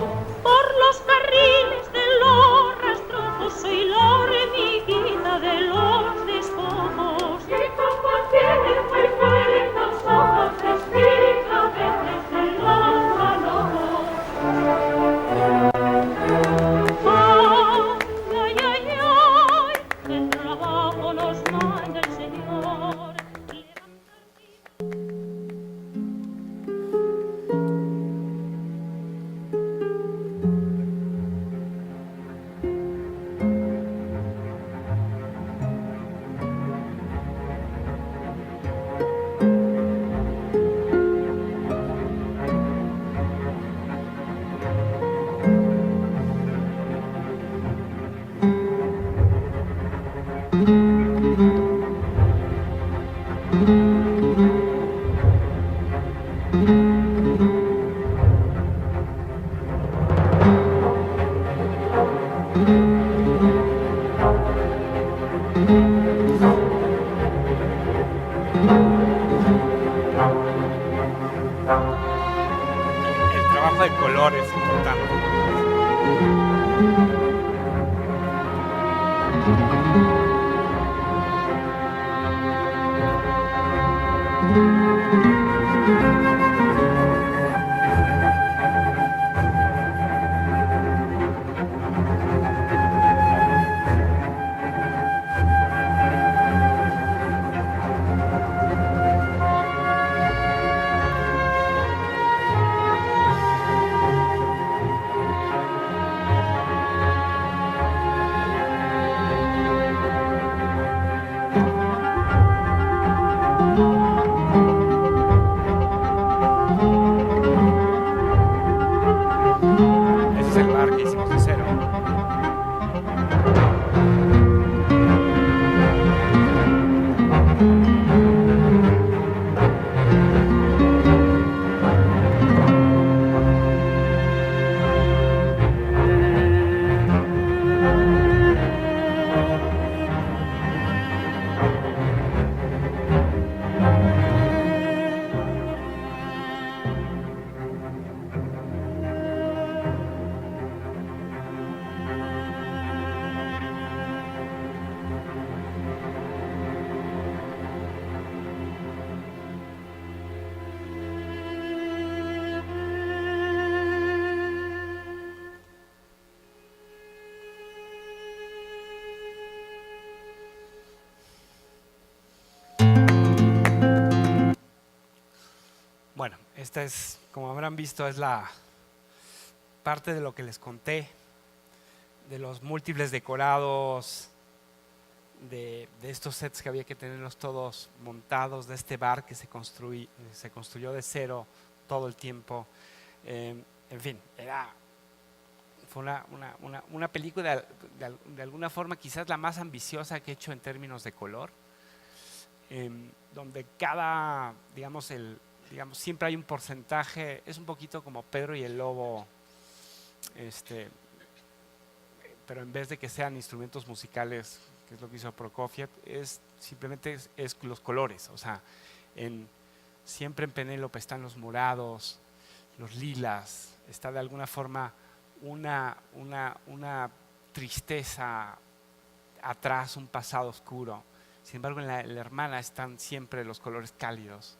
Speaker 5: por los carriles de los rastrojos soy la hormiguita de los despojos y como tiene muy buenos ojos respira a veces en los manojos. Ay, el trabajo nos manda el Señor.
Speaker 2: El trabajo de color es importante. Bueno, esta es, como habrán visto, es la parte de lo que les conté, de los múltiples decorados, de estos sets que había que tenerlos todos montados, de este bar que se construyó de cero todo el tiempo. En fin, fue una película de alguna forma quizás la más ambiciosa que he hecho en términos de color, donde siempre hay un porcentaje, es un poquito como Pedro y el Lobo, pero en vez de que sean instrumentos musicales, que es lo que hizo Prokofiev, simplemente es los colores. O sea, siempre en Penélope están los morados, los lilas, está de alguna forma una tristeza atrás, un pasado oscuro. Sin embargo, en la hermana están siempre los colores cálidos.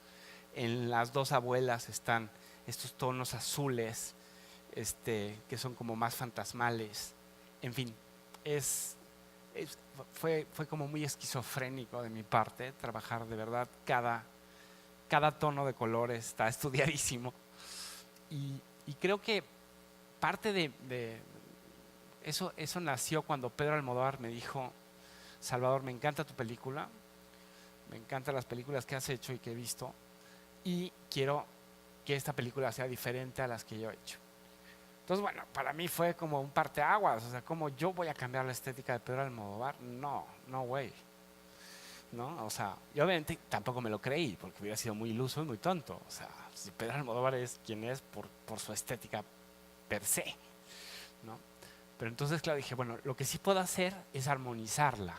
Speaker 2: En las dos abuelas están estos tonos azules, que son como más fantasmales. En fin, fue como muy esquizofrénico de mi parte trabajar de verdad cada tono de colores, está estudiadísimo. Y creo que parte de eso nació cuando Pedro Almodóvar me dijo: Salvador, me encanta tu película, me encantan las películas que has hecho y que he visto, y quiero que esta película sea diferente a las que yo he hecho. Entonces, bueno, para mí fue como un parteaguas. O sea, ¿cómo yo voy a cambiar la estética de Pedro Almodóvar? No way, ¿no? O sea, yo obviamente tampoco me lo creí, porque hubiera sido muy iluso y muy tonto. O sea, si Pedro Almodóvar es quien es por su estética per se, ¿no? Pero entonces, claro, dije, bueno, lo que sí puedo hacer es armonizarla.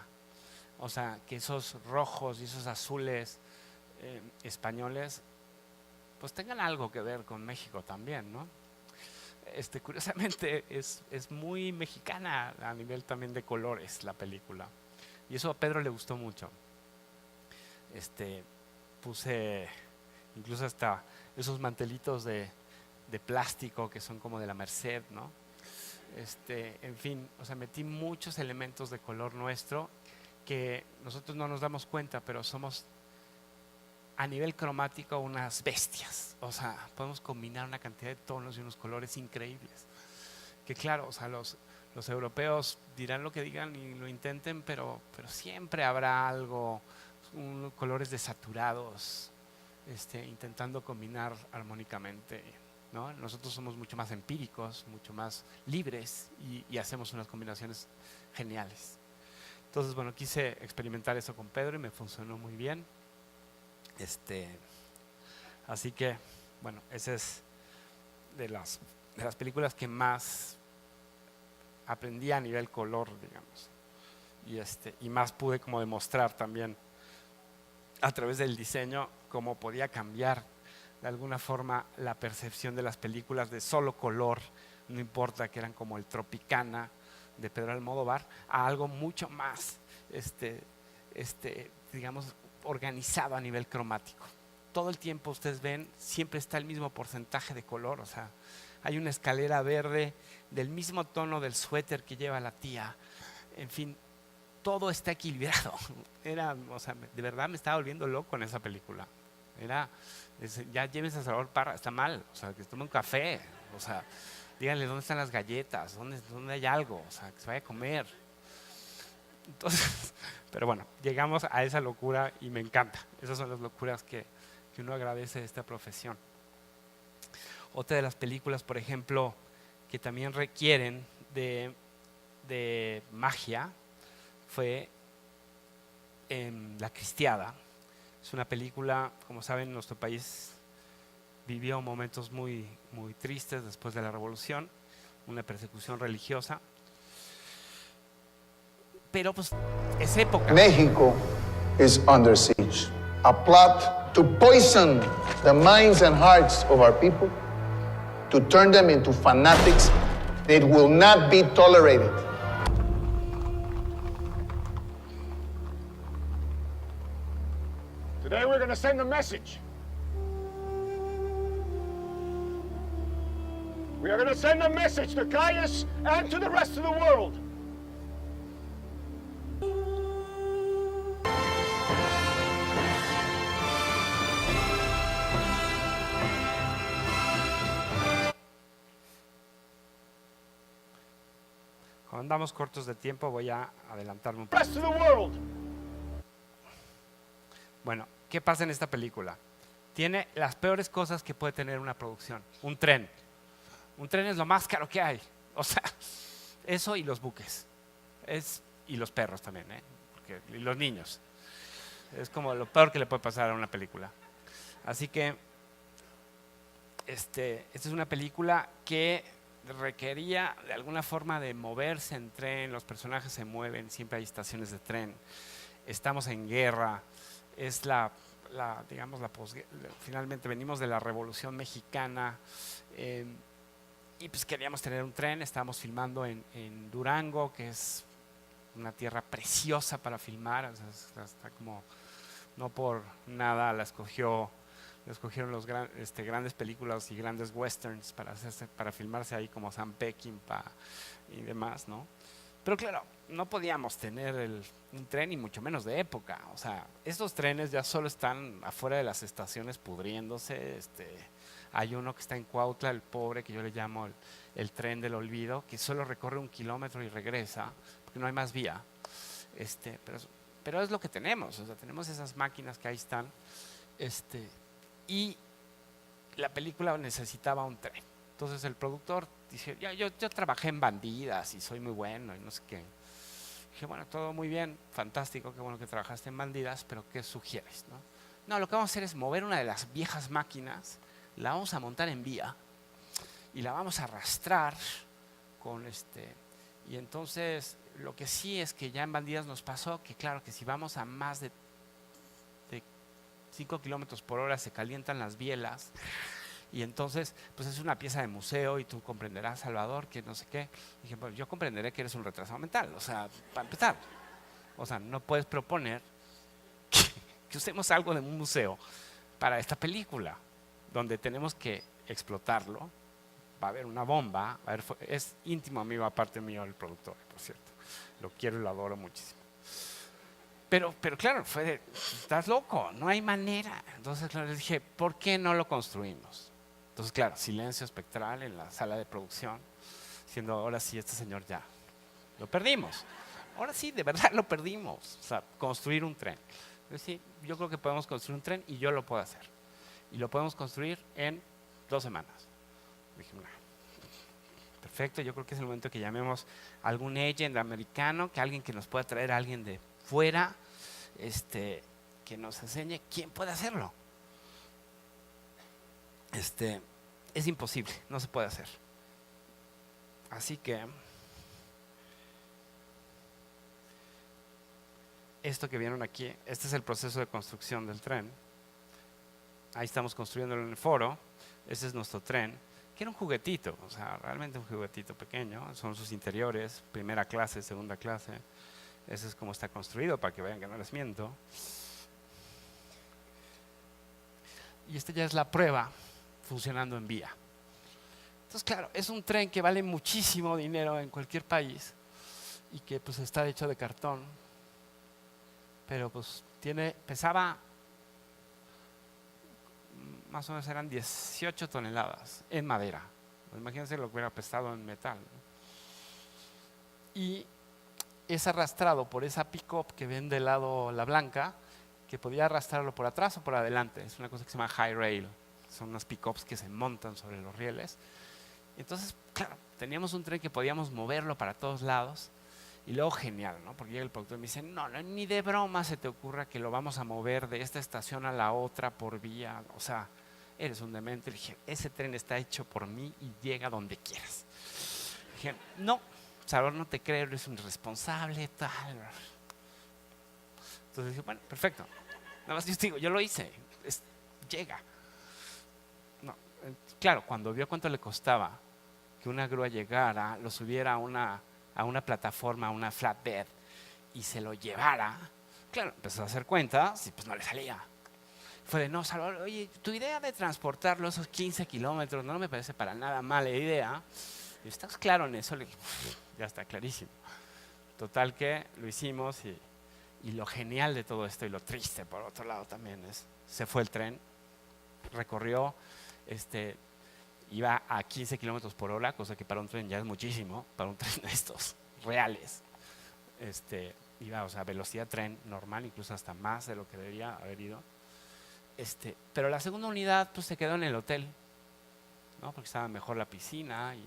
Speaker 2: O sea, que esos rojos y esos azules españoles pues tengan algo que ver con México también, ¿no? Curiosamente es muy mexicana a nivel también de colores la película, y eso a Pedro le gustó mucho. Puse incluso hasta esos mantelitos de plástico que son como de la Merced, ¿no? En fin, o sea, metí muchos elementos de color nuestro que nosotros no nos damos cuenta, pero somos a nivel cromático unas bestias. O sea, podemos combinar una cantidad de tonos y unos colores increíbles. Que claro, o sea, los europeos dirán lo que digan y lo intenten, pero siempre habrá algo, colores desaturados, intentando combinar armónicamente, ¿no? Nosotros somos mucho más empíricos, mucho más libres y hacemos unas combinaciones geniales. Entonces, bueno, quise experimentar eso con Pedro y me funcionó muy bien. Así que, bueno, esa es de las películas que más aprendí a nivel color, digamos, y más pude como demostrar también a través del diseño cómo podía cambiar de alguna forma la percepción de las películas de solo color, no importa que eran como el Tropicana de Pedro Almodóvar, a algo mucho más, digamos, organizado a nivel cromático. Todo el tiempo ustedes ven, siempre está el mismo porcentaje de color. O sea, hay una escalera verde del mismo tono del suéter que lleva la tía. En fin, todo está equilibrado. O sea, de verdad me estaba volviendo loco en esa película. Ya llévense a Salvador Parra, está mal. O sea, que se tome un café. O sea, díganle dónde están las galletas, dónde hay algo. O sea, que se vaya a comer. Entonces, pero bueno, llegamos a esa locura y me encanta. Esas son las locuras que uno agradece de esta profesión. Otra de las películas, por ejemplo, que también requieren de magia fue La Cristiada. Es una película, como saben, nuestro país vivió momentos muy, muy tristes después de la Revolución, una persecución religiosa. Pero pues es época.
Speaker 6: Mexico is under siege. A plot to poison the minds and hearts of our people, to turn them into fanatics. It will not be tolerated.
Speaker 7: Today we're going to send a message. We are going to send a message to Caius and to the rest of the world.
Speaker 2: Cuando andamos cortos de tiempo voy a adelantarme un poco.
Speaker 7: Rest of the world.
Speaker 2: Bueno, ¿qué pasa en esta película? Tiene las peores cosas que puede tener una producción. Un tren. Un tren es lo más caro que hay. O sea, eso y los buques. Y los perros también, ¿eh? Y los niños. Es como lo peor que le puede pasar a una película. Así que, esta es una película que requería de alguna forma de moverse en tren, los personajes se mueven, siempre hay estaciones de tren, estamos en guerra, es finalmente venimos de la Revolución Mexicana, y pues queríamos tener un tren. Estábamos filmando en Durango, que es una tierra preciosa para filmar, o sea, está como, no por nada la escogieron los grandes películas y grandes westerns para filmarse ahí, como Sam Peckinpah y demás, ¿no? Pero claro, no podíamos tener un tren, y mucho menos de época. O sea, estos trenes ya solo están afuera de las estaciones pudriéndose. Hay uno que está en Cuautla, el pobre, que yo le llamo el tren del olvido, que solo recorre 1 kilómetro y regresa, porque no hay más vía. Pero es lo que tenemos, o sea, tenemos esas máquinas que ahí están. Y la película necesitaba un tren. Entonces el productor dice, yo trabajé en Bandidas y soy muy bueno y no sé qué. Dije, bueno, todo muy bien, fantástico, qué bueno que trabajaste en Bandidas, pero ¿qué sugieres? No, lo que vamos a hacer es mover una de las viejas máquinas, la vamos a montar en vía y la vamos a arrastrar con Y entonces lo que sí es que ya en Bandidas nos pasó que claro que si vamos a más de 5 kilómetros por hora se calientan las bielas, y entonces pues es una pieza de museo y tú comprenderás, Salvador, que no sé qué. Dije, pues yo comprenderé que eres un retrasado mental, o sea, para empezar, o sea, no puedes proponer que usemos algo de un museo para esta película, donde tenemos que explotarlo. Va a haber una bomba, es íntimo amigo, aparte mío, el productor, por cierto, lo quiero y lo adoro muchísimo. Pero claro, estás loco, no hay manera. Entonces claro, les dije, ¿por qué no lo construimos? Entonces claro, silencio espectral en la sala de producción, diciendo, ahora sí, este señor ya, lo perdimos. Ahora sí, de verdad lo perdimos. O sea, construir un tren. Entonces, sí, yo creo que podemos construir un tren y yo lo puedo hacer. Y lo podemos construir en 2 semanas. Dije, perfecto, yo creo que es el momento que llamemos a algún agent americano, que alguien que nos pueda traer a alguien de fuera, que nos enseñe quién puede hacerlo. Es imposible, no se puede hacer. Así que esto que vieron aquí, este es el proceso de construcción del tren. Ahí estamos construyéndolo en el foro. Este es nuestro tren, que era un juguetito, o sea, realmente un juguetito pequeño. Son sus interiores, primera clase, segunda clase. Ese es como está construido, para que vean que no les miento. Y esta ya es la prueba funcionando en vía. Entonces, claro, es un tren que vale muchísimo dinero en cualquier país y que pues está hecho de cartón, pero pues pesaba, más o menos eran 18 toneladas en madera. Imagínense lo que hubiera pesado en metal, ¿no? Y es arrastrado por esa pick-up que ven del lado la blanca, que podía arrastrarlo por atrás o por adelante. Es una cosa que se llama high rail. Son unas pick-ups que se montan sobre los rieles. Entonces, claro, teníamos un tren que podíamos moverlo para todos lados. Y luego genial, ¿no? Porque llega el productor y me dice, no, ni de broma se te ocurra que lo vamos a mover de esta estación a la otra por vía. O sea, eres un demente. Le dije, ese tren está hecho por mí y llega donde quieras. Le dije, no, Salvador, no te creo, eres un irresponsable, tal. Entonces dije, bueno, perfecto. Nada más yo te digo, yo lo hice. Llega. No, claro, cuando vio cuánto le costaba que una grúa llegara, lo subiera a una plataforma, a una flatbed, y se lo llevara, claro, empezó a hacer cuentas y pues no le salía. Fue de, no, Salvador, oye, tu idea de transportarlo esos 15 kilómetros no me parece para nada mala idea. Y ¿estás claro en eso? Le dije, ya está clarísimo. Total que lo hicimos y lo genial de todo esto y lo triste por otro lado también es, se fue el tren, recorrió, iba a 15 kilómetros por hora, cosa que para un tren ya es muchísimo, para un tren de estos reales. Iba, o sea, velocidad tren normal, incluso hasta más de lo que debería haber ido. Pero la segunda unidad pues se quedó en el hotel, ¿no? Porque estaba mejor la piscina y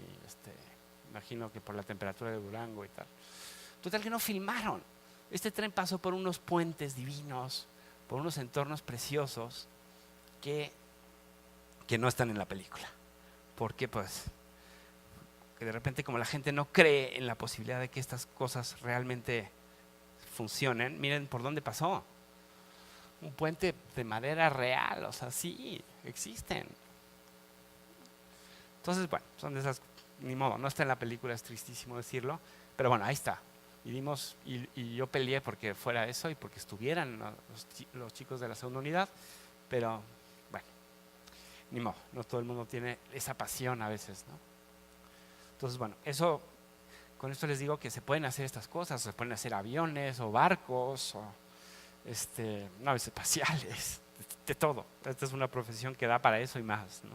Speaker 2: imagino que por la temperatura de Durango y tal. Total que no filmaron. Este tren pasó por unos puentes divinos, por unos entornos preciosos que no están en la película. Porque pues que de repente como la gente no cree en la posibilidad de que estas cosas realmente funcionen, miren por dónde pasó. Un puente de madera real, o sea, sí, existen. Entonces, bueno, son de esas, ni modo, no está en la película, es tristísimo decirlo, pero bueno, ahí está. Y yo peleé porque fuera eso y porque estuvieran los chicos de la segunda unidad, pero bueno, ni modo, no todo el mundo tiene esa pasión a veces, ¿no? Entonces, bueno, con esto les digo que se pueden hacer estas cosas, se pueden hacer aviones o barcos o naves espaciales, de todo. Esta es una profesión que da para eso y más, ¿no?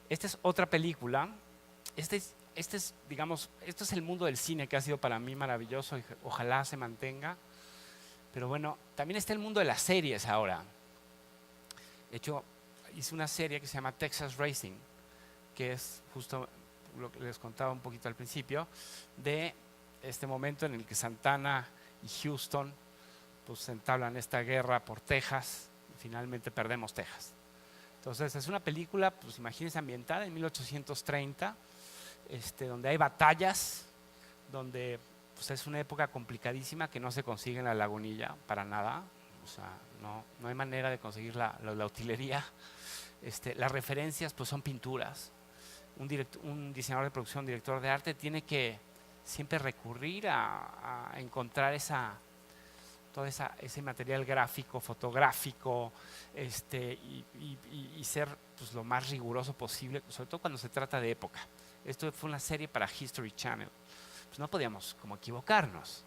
Speaker 2: Esta es otra película. Digamos, esto es el mundo del cine que ha sido para mí maravilloso y ojalá se mantenga. Pero bueno, también está el mundo de las series ahora. De hecho, hice una serie que se llama Texas Racing, que es justo lo que les contaba un poquito al principio, de este momento en el que Santana y Houston pues entablan esta guerra por Texas y finalmente perdemos Texas. Entonces es una película, pues imagínense, ambientada en 1830, donde hay batallas, donde pues es una época complicadísima que no se consigue en la Lagunilla para nada, o sea, no hay manera de conseguir la utilería. Las referencias pues son pinturas. Un diseñador de producción, director de arte, tiene que siempre recurrir a encontrar todo ese material gráfico, fotográfico, y ser pues, lo más riguroso posible, sobre todo cuando se trata de época. Esto fue una serie para History Channel. Pues no podíamos como equivocarnos.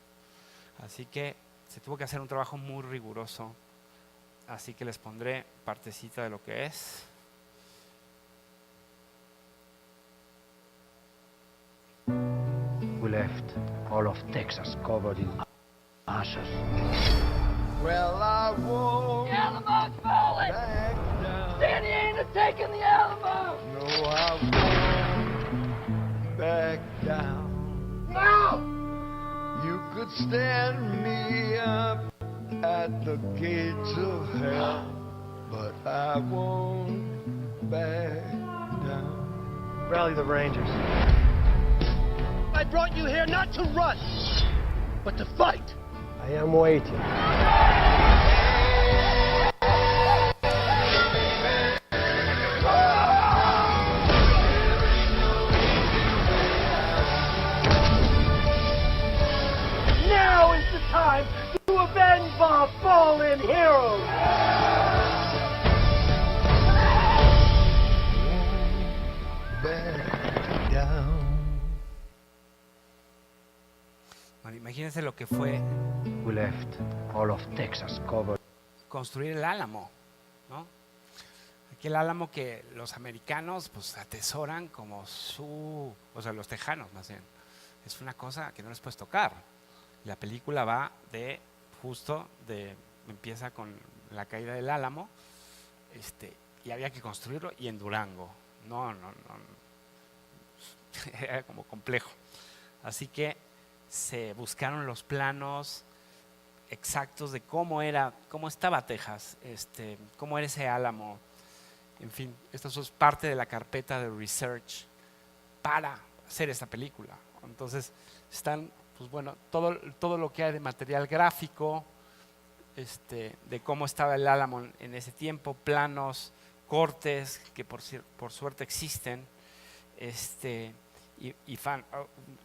Speaker 2: Así que se tuvo que hacer un trabajo muy riguroso. Así que les pondré partecita de lo que es.
Speaker 8: We left all of Texas covered in ashes.
Speaker 7: Well, I won't.
Speaker 9: The Alamo's falling!
Speaker 7: Back down.
Speaker 9: Danny ain't taking the Alamo!
Speaker 7: No, I won't back down.
Speaker 9: No!
Speaker 7: You could stand me up at the gates of hell, but I won't back down.
Speaker 8: Rally the Rangers.
Speaker 9: I brought you here not to run, but to fight.
Speaker 8: I am waiting.
Speaker 9: Now is the time to avenge our fallen heroes!
Speaker 7: Back down.
Speaker 2: Bueno, imagínense lo que fue
Speaker 8: We left all of Texas covered.
Speaker 2: construir el Álamo, ¿no? Aquel Álamo que los americanos pues atesoran como o sea, los tejanos más bien. Es una cosa que no les puedes tocar. La película va empieza con la caída del Álamo, y había que construirlo, y en Durango. No. Era como complejo. Así que se buscaron los planos exactos de cómo estaba Texas, cómo era ese Álamo. En fin, esto es parte de la carpeta de research para hacer esta película. Entonces están, pues bueno, todo lo que hay de material gráfico, de cómo estaba el Álamo en ese tiempo, planos, cortes que por suerte existen,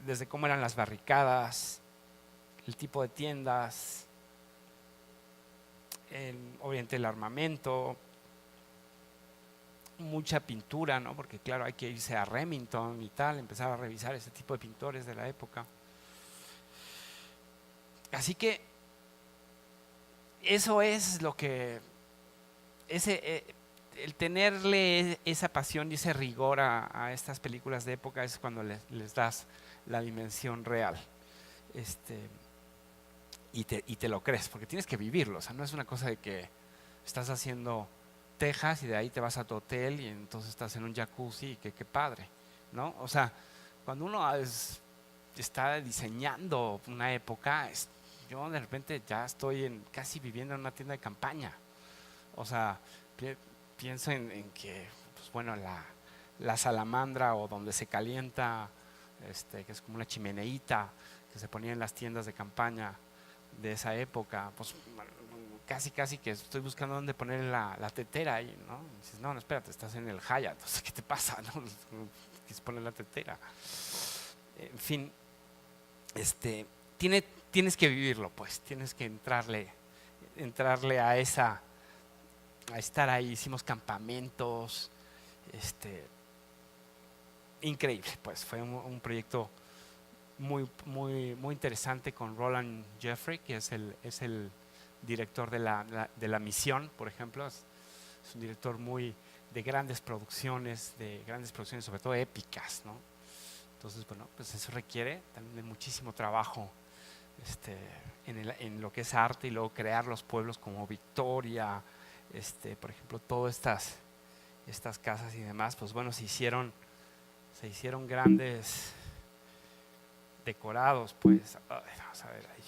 Speaker 2: desde cómo eran las barricadas, el tipo de tiendas, obviamente el armamento, mucha pintura, ¿no? Porque claro, hay que irse a Remington y tal, empezar a revisar ese tipo de pintores de la época. Así que eso es lo que el tenerle esa pasión y ese rigor a estas películas de época es cuando les das la dimensión real. Y te lo crees, porque tienes que vivirlo. O sea, no es una cosa de que estás haciendo Texas y de ahí te vas a tu hotel y entonces estás en un jacuzzi y qué padre, ¿no? O sea, cuando uno está diseñando una época, yo de repente ya estoy casi viviendo en una tienda de campaña. O sea, pienso en que, pues bueno, la salamandra o donde se calienta, que es como una chimeneíta que se ponía en las tiendas de campaña de esa época, pues casi que estoy buscando dónde poner la tetera ahí, ¿no? Y dices, no, espérate, estás en el Hyatt, entonces, ¿qué te pasa? ¿No? Quieres poner la tetera. En fin, tienes que vivirlo, pues, tienes que entrarle a estar ahí. Hicimos campamentos, increíble, pues, fue un proyecto muy, muy, muy interesante con Roland Jeffrey, que es el director de la Misión, por ejemplo. Es un director de grandes producciones sobre todo épicas, ¿no? Entonces, bueno, pues eso requiere también de muchísimo trabajo en lo que es arte, y luego crear los pueblos como Victoria, por ejemplo, todas estas casas y demás, pues bueno, se hicieron grandes decorados, pues. Vamos a ver ahí.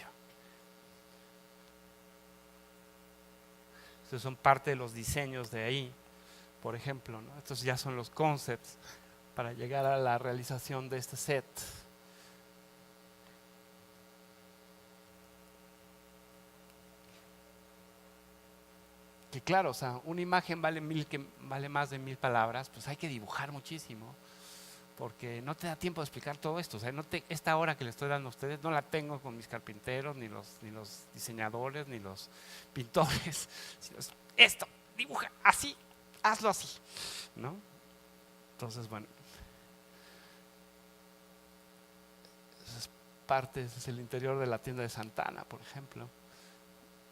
Speaker 2: Estos son parte de los diseños de ahí, por ejemplo, ¿no? Estos ya son los concepts para llegar a la realización de este set. Que claro, o sea, una imagen vale más de 1000 palabras, pues hay que dibujar muchísimo, porque no te da tiempo de explicar todo esto. O sea, esta hora que le estoy dando a ustedes no la tengo con mis carpinteros, ni los diseñadores, ni los pintores, sino esto, dibuja así, hazlo así, ¿no? Entonces, bueno, ese es el interior de la tienda de Santana, por ejemplo,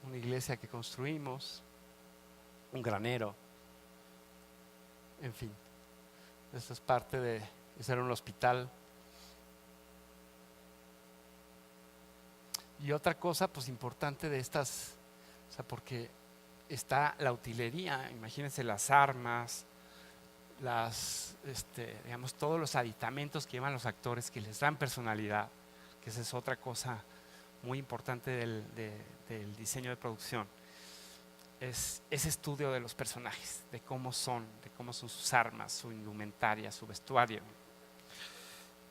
Speaker 2: una iglesia que construimos, un granero, en fin, esto es parte de era un hospital. Y otra cosa, pues importante de estas, o sea, porque está la utilería, imagínense las armas, digamos, todos los aditamentos que llevan los actores, que les dan personalidad, que esa es otra cosa muy importante del diseño de producción. Es ese estudio de los personajes, de cómo son sus armas, su indumentaria, su vestuario.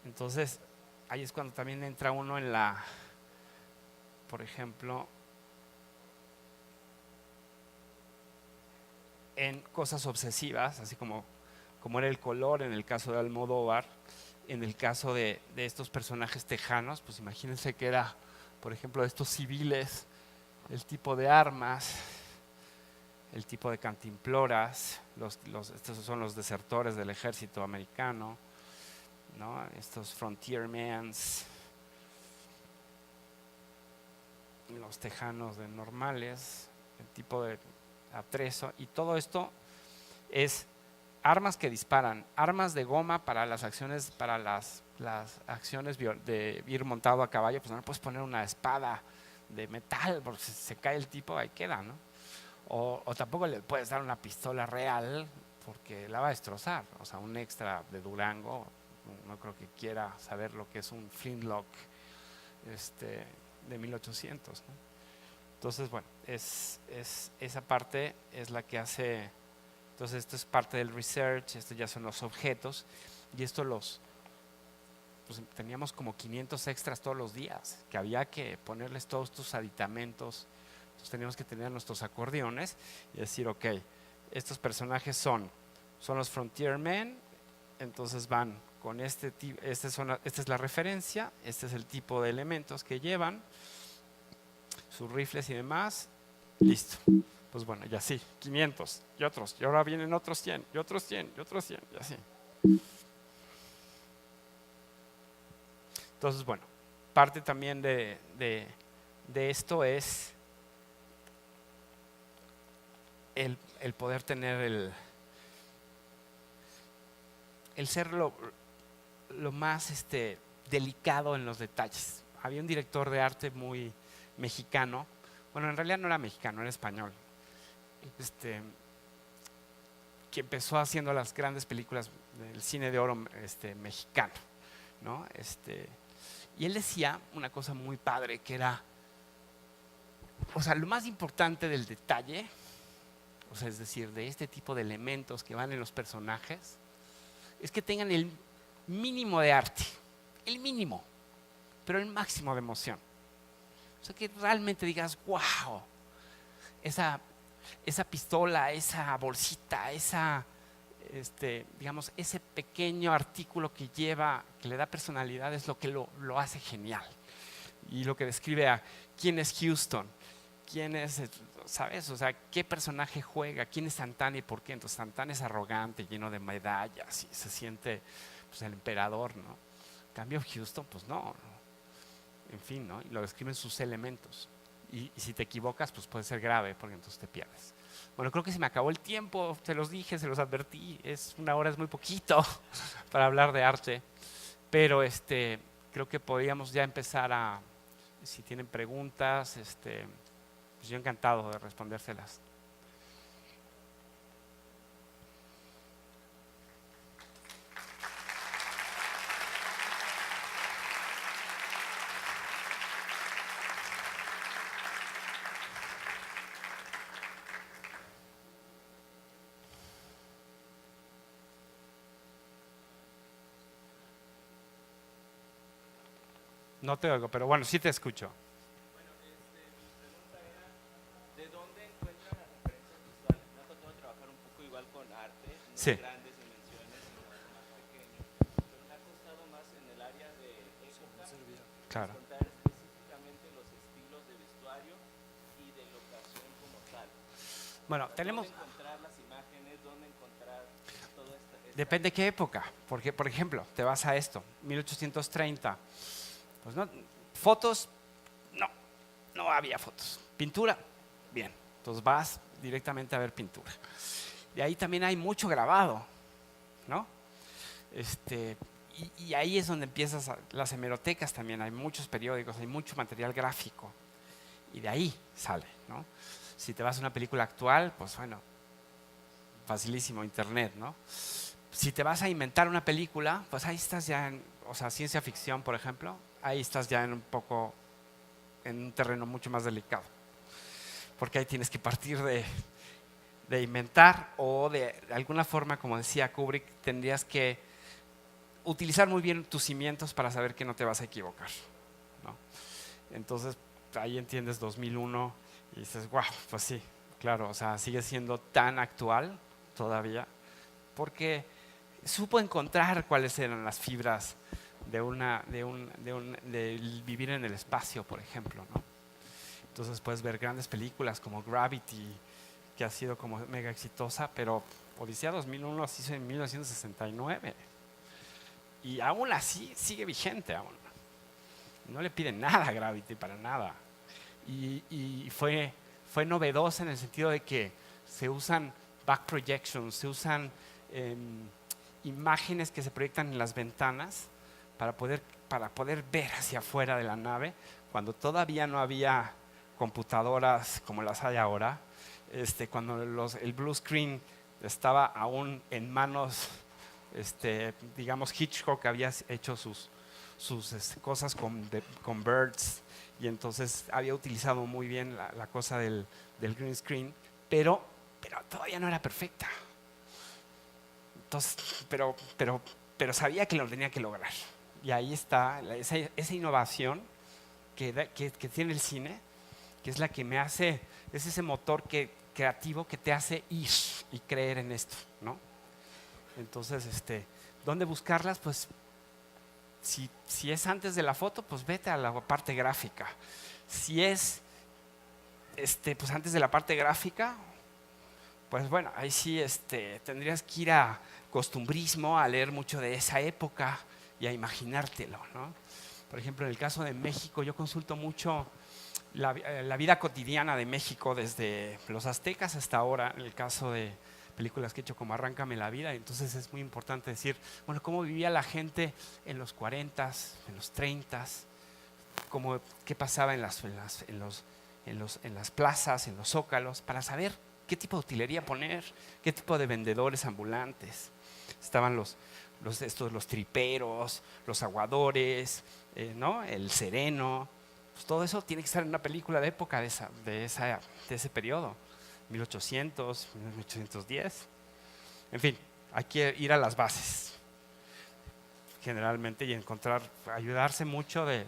Speaker 2: Entonces, ahí es cuando también entra uno por ejemplo, en cosas obsesivas, así como era el color en el caso de Almodóvar. En el caso de estos personajes tejanos, pues imagínense que era, por ejemplo, estos civiles, el tipo de armas, el tipo de cantimploras, estos son los desertores del ejército americano, ¿no? Estos frontiermans, los tejanos normales, el tipo de atrezo, y todo esto es armas que disparan, armas de goma para las acciones, de ir montado a caballo. Pues no puedes poner una espada de metal, porque si se cae el tipo, ahí queda, ¿no? O tampoco le puedes dar una pistola real, porque la va a destrozar. O sea, un extra de Durango no creo que quiera saber lo que es un flintlock de 1800, ¿no? Entonces, bueno, esa parte es la que hace. Entonces, esto es parte del research, esto ya son los objetos, y esto pues teníamos como 500 extras todos los días, que había que ponerles todos estos aditamentos. Entonces teníamos que tener nuestros acordeones y decir, ok, estos personajes son los frontiermen, entonces van con esta es la referencia, este es el tipo de elementos que llevan, sus rifles y demás, listo. Pues bueno, y así, 500 y otros, y ahora vienen otros 100, y otros 100, y otros 100, y así. Entonces, bueno, parte también de esto es el poder tener el ser lo más delicado en los detalles. Había un director de arte muy mexicano, bueno, en realidad no era mexicano, era español, que empezó haciendo las grandes películas del cine de oro mexicano, ¿no? Y él decía una cosa muy padre, que era, o sea, lo más importante del detalle, o sea, es decir, de este tipo de elementos que van en los personajes, es que tengan el mínimo de arte, el mínimo, pero el máximo de emoción. O sea, que realmente digas, wow, esa pistola, esa bolsita, digamos, ese pequeño artículo que lleva, que le da personalidad, es lo que lo hace genial. Y lo que describe a quién es Houston, quién es, ¿sabes? O sea, qué personaje juega, quién es Santana y por qué. Entonces Santana es arrogante, lleno de medallas y se siente, pues, el emperador, ¿no? En cambio Houston, pues no. En fin, ¿no? Y lo describen sus elementos. Y si te equivocas, pues puede ser grave, porque entonces te pierdes. Bueno, creo que se me acabó el tiempo, se los dije, se los advertí. Una hora es muy poquito para hablar de arte. Pero creo que podríamos ya empezar a, si tienen preguntas, pues yo encantado de respondérselas. No te oigo, pero bueno, sí te escucho.
Speaker 10: Bueno, mi pregunta era, ¿de dónde encuentran las referencias visuales? Me ha tocado trabajar un poco igual con arte, no
Speaker 2: Sí.
Speaker 10: de grandes dimensiones, sino algo más pequeño, pero me ha costado más en el área de época,
Speaker 2: Claro.
Speaker 10: contar específicamente los estilos de vestuario y de locación como tal.
Speaker 2: Bueno, tenemos...
Speaker 10: ¿Dónde encontrar las imágenes? ¿Dónde encontrar todo esto?
Speaker 2: Depende qué época, porque por ejemplo, te vas a esto, 1830, pues no, fotos, no había fotos. Pintura, bien, entonces vas directamente a ver pintura. Y ahí también hay mucho grabado, ¿no? Y ahí es donde empiezas, las hemerotecas también, hay muchos periódicos, hay mucho material gráfico, y de ahí sale, ¿no? Si te vas a una película actual, pues bueno, facilísimo, internet, ¿no? Si te vas a inventar una película, pues ahí estás ya en, o sea, ciencia ficción, por ejemplo, ahí estás ya en un terreno mucho más delicado. Porque ahí tienes que partir de inventar o de alguna forma, como decía Kubrick, tendrías que utilizar muy bien tus cimientos para saber que no te vas a equivocar, ¿no? Entonces, ahí entiendes 2001 y dices, wow, pues sí, claro, o sea, sigue siendo tan actual todavía, porque supo encontrar cuáles eran las fibras de vivir en el espacio, por ejemplo, ¿no? Entonces puedes ver grandes películas como Gravity, que ha sido como mega exitosa, pero Odisea 2001 se hizo en 1969 y aún así sigue vigente aún. No le piden nada a Gravity, para nada. Y fue novedosa en el sentido de que se usan back projections, se usan imágenes que se proyectan en las ventanas para poder ver hacia afuera de la nave, cuando todavía no había computadoras como las hay ahora, cuando el blue screen estaba aún en manos, digamos, Hitchcock había hecho sus cosas con Birds, y entonces había utilizado muy bien la cosa del green screen, pero todavía no era perfecta. Entonces, pero sabía que lo tenía que lograr. Y ahí está esa innovación que tiene el cine, que es la que me hace, es ese motor creativo que te hace ir y creer en esto, ¿no? Entonces, ¿dónde buscarlas? Pues si es antes de la foto, pues vete a la parte gráfica. Si es pues antes de la parte gráfica, pues bueno, ahí sí tendrías que ir a costumbrismo, a leer mucho de esa época y a imaginártelo, ¿no? Por ejemplo, en el caso de México, yo consulto mucho la vida cotidiana de México desde los aztecas hasta ahora, en el caso de películas que he hecho como Arráncame la vida, entonces es muy importante decir, bueno, cómo vivía la gente en los 40s, en los 30s, qué pasaba en las plazas, en los zócalos, para saber qué tipo de utilería poner, qué tipo de vendedores ambulantes. Estaban los triperos, los aguadores, ¿no? El sereno. Pues todo eso tiene que estar en una película de época de ese periodo, 1800, 1810. En fin, hay que ir a las bases, generalmente, y ayudarse mucho de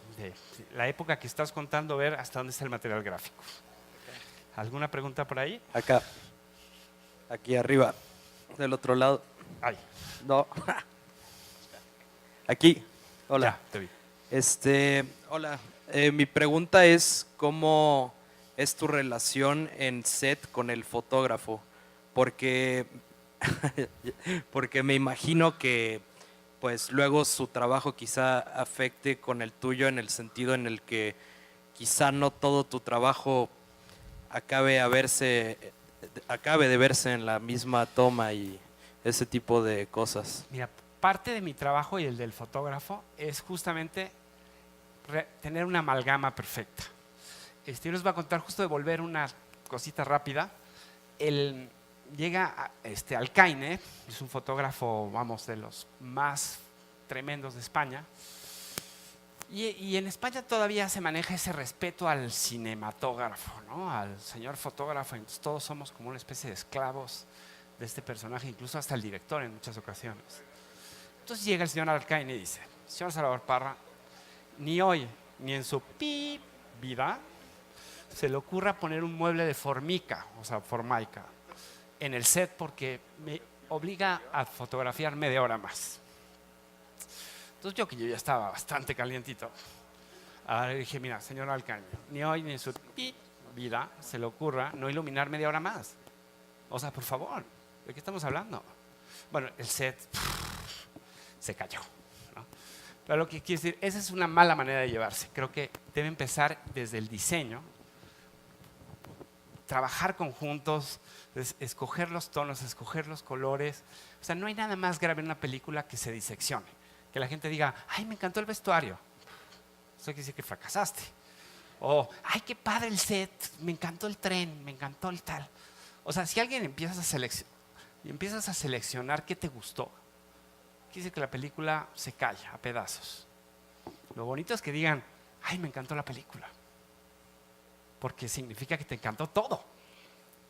Speaker 2: la época que estás contando, ver hasta dónde está el material gráfico. ¿Alguna pregunta por ahí?
Speaker 10: Acá. Aquí arriba. Del otro lado.
Speaker 2: Ay.
Speaker 10: No. Aquí. Hola.
Speaker 2: Ya, te vi.
Speaker 10: Hola. Mi pregunta es cómo es tu relación en set con el fotógrafo, porque me imagino que pues luego su trabajo quizá afecte con el tuyo, en el sentido en el que quizá no todo tu trabajo acabe de verse en la misma toma y ese tipo de cosas.
Speaker 2: Mira, parte de mi trabajo y el del fotógrafo es justamente tener una amalgama perfecta. Yo les voy a contar, justo de volver una cosita rápida. Él llega Alcaine, es un fotógrafo, vamos, de los más tremendos de España. Y en España todavía se maneja ese respeto al cinematógrafo, ¿no? Al señor fotógrafo. Entonces todos somos como una especie de esclavos de este personaje, incluso hasta el director en muchas ocasiones. Entonces llega el señor Alcaine y dice: señor Salvador Parra, ni hoy ni en su vida se le ocurra poner un mueble de formica, o sea, formaica, en el set, porque me obliga a fotografiar media hora más. Entonces yo ya estaba bastante calientito, ahora le dije: mira, señor Alcaine, ni hoy ni en su vida se le ocurra no iluminar media hora más. O sea, por favor, ¿de qué estamos hablando? Bueno, el set se cayó, ¿no? Pero lo que quiero decir, esa es una mala manera de llevarse. Creo que debe empezar desde el diseño, trabajar conjuntos, escoger los tonos, escoger los colores. O sea, no hay nada más grave en una película que se diseccione, que la gente diga: ay, me encantó el vestuario. Eso quiere decir que fracasaste. O, ay, qué padre el set, me encantó el tren, me encantó el tal. O sea, si alguien empiezas a seleccionar qué te gustó, quiere decir que la película se calla a pedazos. Lo bonito es que digan: ay, me encantó la película, porque significa que te encantó todo,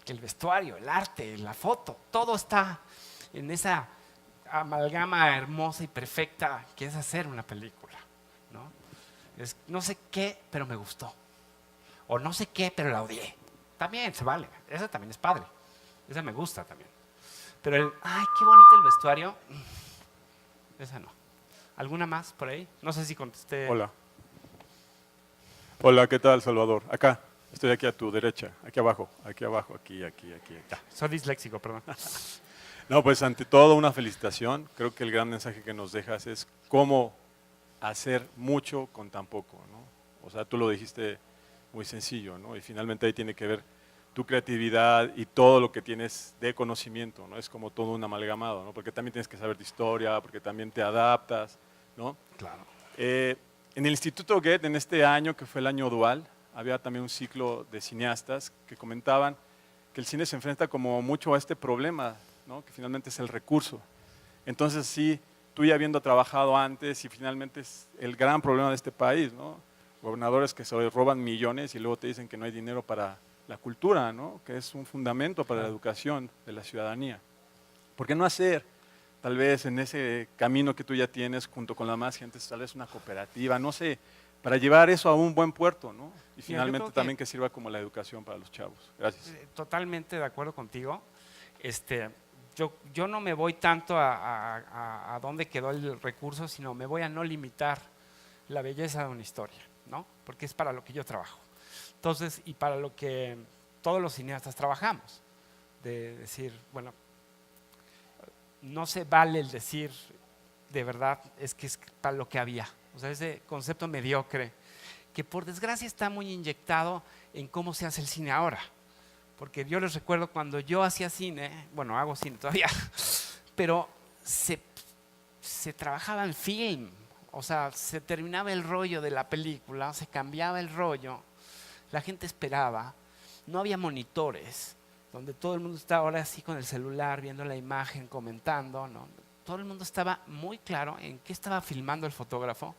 Speaker 2: que el vestuario, el arte, la foto, todo está en esa amalgama hermosa y perfecta que es hacer una película, ¿no? No sé qué, pero me gustó, o no sé qué, pero la odié. También se vale, esa también es padre, esa me gusta también. Pero ay, qué bonito el vestuario, esa no. ¿Alguna más por ahí? No sé si contesté.
Speaker 11: Hola. Hola, ¿qué tal, Salvador? Acá, estoy aquí a tu derecha, aquí abajo, aquí.
Speaker 2: Soy disléxico, perdón.
Speaker 11: No, pues ante todo una felicitación. Creo que el gran mensaje que nos dejas es cómo hacer mucho con tan poco, ¿no? O sea, tú lo dijiste muy sencillo, ¿no? Y finalmente ahí tiene que ver tu creatividad y todo lo que tienes de conocimiento, ¿no? Es como todo un amalgamado, ¿no? Porque también tienes que saber de historia, porque también te adaptas, ¿no?
Speaker 2: Claro.
Speaker 11: En el Instituto Goethe, en este año, que fue el año dual, había también un ciclo de cineastas que comentaban que el cine se enfrenta como mucho a este problema, ¿no? Que finalmente es el recurso. Entonces, sí, tú ya habiendo trabajado antes, y finalmente es el gran problema de este país, ¿no? Gobernadores que se roban millones y luego te dicen que no hay dinero para la cultura, ¿no? Que es un fundamento para la educación de la ciudadanía. ¿Por qué no hacer, tal vez en ese camino que tú ya tienes, junto con la más gente, tal vez una cooperativa, no sé, para llevar eso a un buen puerto, ¿no? Y finalmente también que sirva como la educación para los chavos. Gracias.
Speaker 2: Totalmente de acuerdo contigo. Yo no me voy tanto a dónde quedó el recurso, sino me voy a no limitar la belleza de una historia, ¿no? Porque es para lo que yo trabajo. Entonces, y para lo que todos los cineastas trabajamos, de decir, bueno, no se vale el decir de verdad, es que es para lo que había. O sea, ese concepto mediocre, que por desgracia está muy inyectado en cómo se hace el cine ahora. Porque yo les recuerdo cuando yo hacía cine, bueno, hago cine todavía, pero se trabajaba en film, o sea, se terminaba el rollo de la película, se cambiaba el rollo, la gente esperaba, no había monitores, donde todo el mundo estaba ahora así con el celular, viendo la imagen, comentando, ¿no? Todo el mundo estaba muy claro en qué estaba filmando el fotógrafo,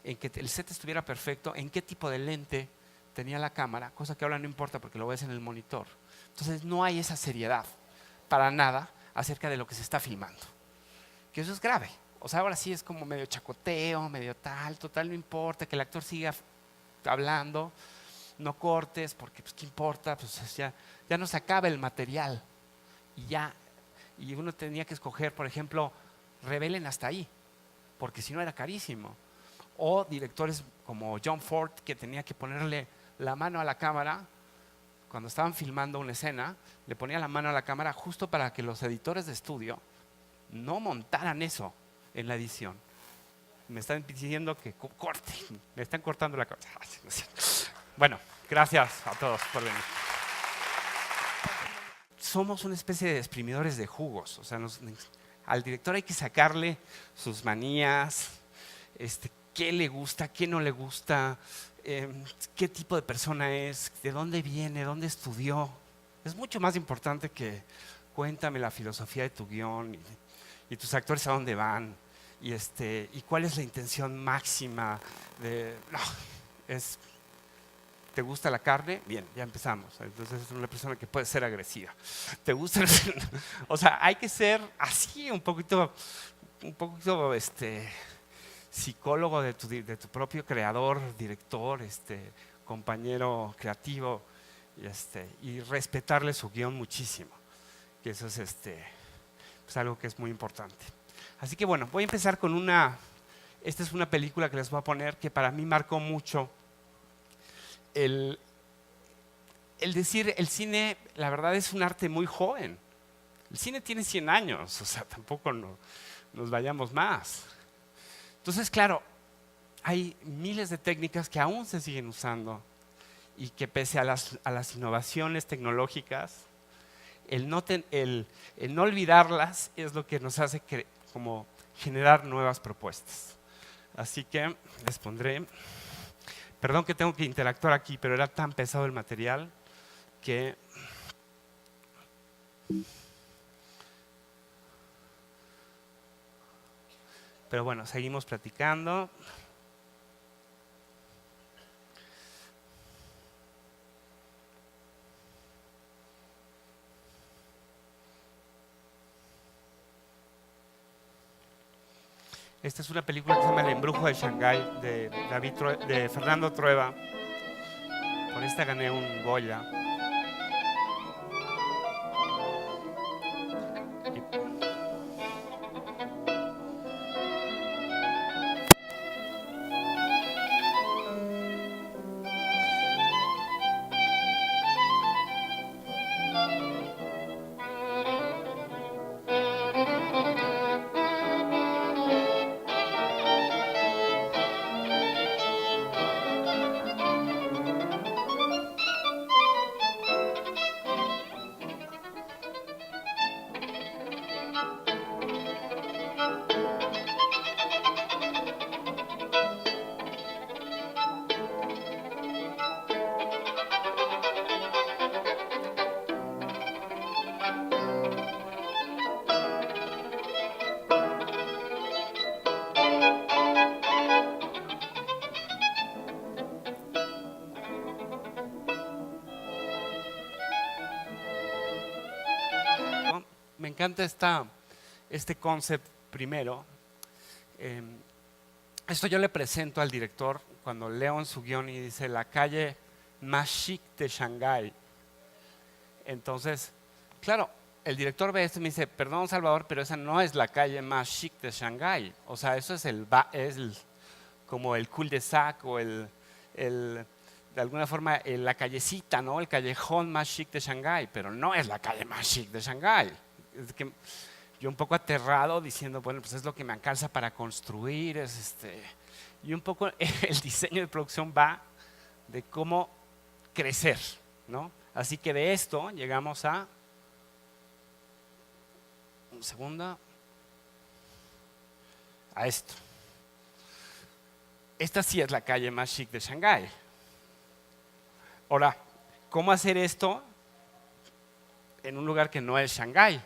Speaker 2: en que el set estuviera perfecto, en qué tipo de lente tenía la cámara, cosa que ahora no importa porque lo ves en el monitor. Entonces no hay esa seriedad para nada acerca de lo que se está filmando, que eso es grave. O sea, ahora sí es como medio chacoteo, medio tal, total no importa, que el actor siga hablando, no cortes, porque pues qué importa, pues ya no se acaba el material y ya. Y uno tenía que escoger, por ejemplo, revelen hasta ahí, porque si no era carísimo. O directores como John Ford, que tenía que ponerle la mano a la cámara, cuando estaban filmando una escena, le ponía la mano a la cámara justo para que los editores de estudio no montaran eso en la edición. Me están pidiendo que corte, me están cortando la cabeza. Bueno, gracias a todos por venir. Somos una especie de exprimidores de jugos, o sea, al director hay que sacarle sus manías, qué le gusta, qué no le gusta, qué tipo de persona es, de dónde viene, dónde estudió. Es mucho más importante que cuéntame la filosofía de tu guión y tus actores a dónde van y cuál es la intención máxima de… No, ¿te gusta la carne? Bien, ya empezamos. Entonces es una persona que puede ser agresiva. ¿Te gusta? O sea, hay que ser así un poquito psicólogo de tu propio creador, director, compañero creativo y respetarle su guión muchísimo. Que eso es pues algo que es muy importante. Así que bueno, voy a empezar con esta es una película que les voy a poner que para mí marcó mucho. El decir, el cine, la verdad es un arte muy joven. El cine tiene 100 años, o sea, tampoco nos vayamos más. Entonces, claro, hay miles de técnicas que aún se siguen usando y que pese a las innovaciones tecnológicas, el no olvidarlas es lo que nos hace como generar nuevas propuestas. Así que les pondré… Perdón que tengo que interactuar aquí, pero era tan pesado el material que… Pero bueno, seguimos platicando. Esta es una película que se llama El embrujo de Shanghái, de Fernando Trueba. Por esta gané un Goya. Me encanta este concept primero. Esto yo le presento al director cuando leo en su guión y dice la calle más chic de Shanghái. Entonces, claro, el director ve esto y me dice, perdón Salvador, pero esa no es la calle más chic de Shanghái. O sea, eso es como el cul-de-sac o de alguna forma la callecita, ¿no? El callejón más chic de Shanghái, pero no es la calle más chic de Shanghái. Es que yo un poco aterrado diciendo, bueno, pues es lo que me alcanza para construir, y un poco el diseño de producción va de cómo crecer, ¿no? Así que de esto llegamos a, un segundo, a esto. Esta sí es la calle más chic de Shanghái. Ahora, ¿cómo hacer esto en un lugar que no es Shanghái?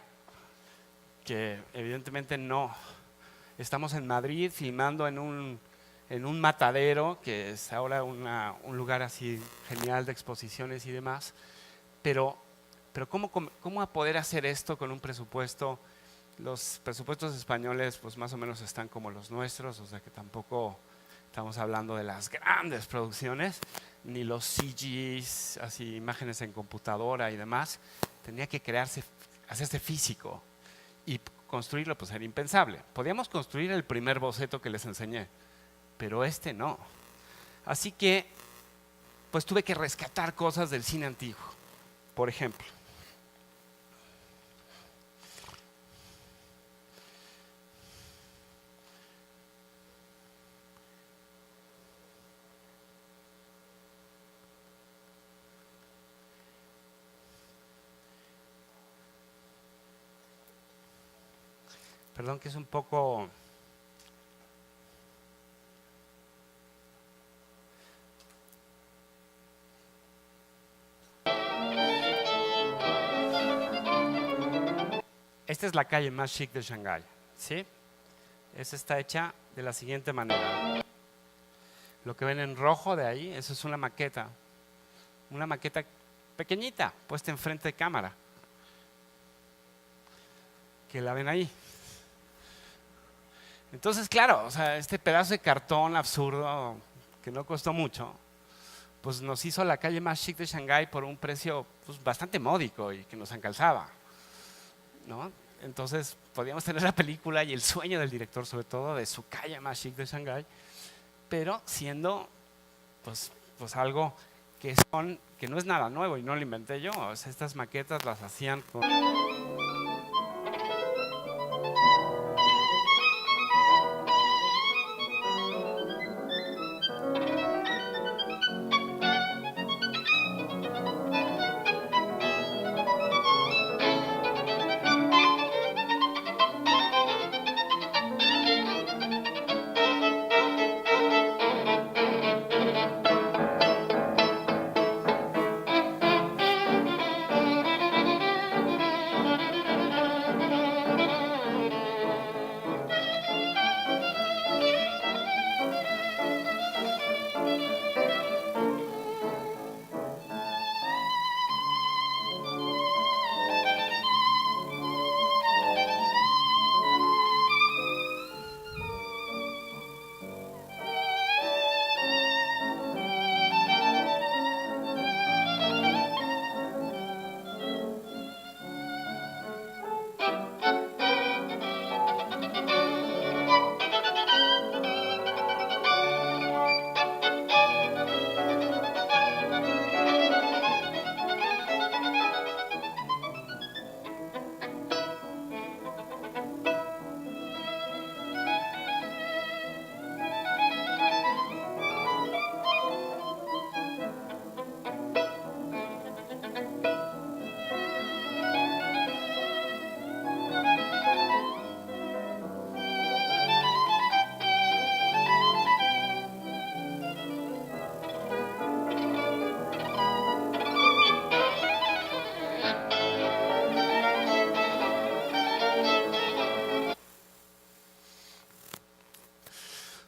Speaker 2: Que evidentemente no. Estamos en Madrid filmando en un matadero, que es ahora un lugar así genial de exposiciones y demás. Pero ¿cómo a poder hacer esto con un presupuesto? Los presupuestos españoles pues más o menos están como los nuestros, o sea que tampoco estamos hablando de las grandes producciones, ni los CGs, así imágenes en computadora y demás. Tenía que hacerse físico, y construirlo pues era impensable. Podíamos construir el primer boceto que les enseñé, pero este no. Así que pues tuve que rescatar cosas del cine antiguo. Por ejemplo, perdón que es un poco... Esta es la calle más chic de Shanghái, ¿sí? Esta está hecha de la siguiente manera. Lo que ven en rojo de ahí, eso es una maqueta pequeñita, puesta enfrente de cámara, que la ven ahí. Entonces, claro, o sea, este pedazo de cartón absurdo, que no costó mucho, pues nos hizo la calle más chic de Shanghái por un precio pues, bastante módico y que nos alcanzaba, ¿no? Entonces podíamos tener la película y el sueño del director, sobre todo, de su calle más chic de Shanghái, pero siendo pues algo que no es nada nuevo y no lo inventé yo. O sea, estas maquetas las hacían con...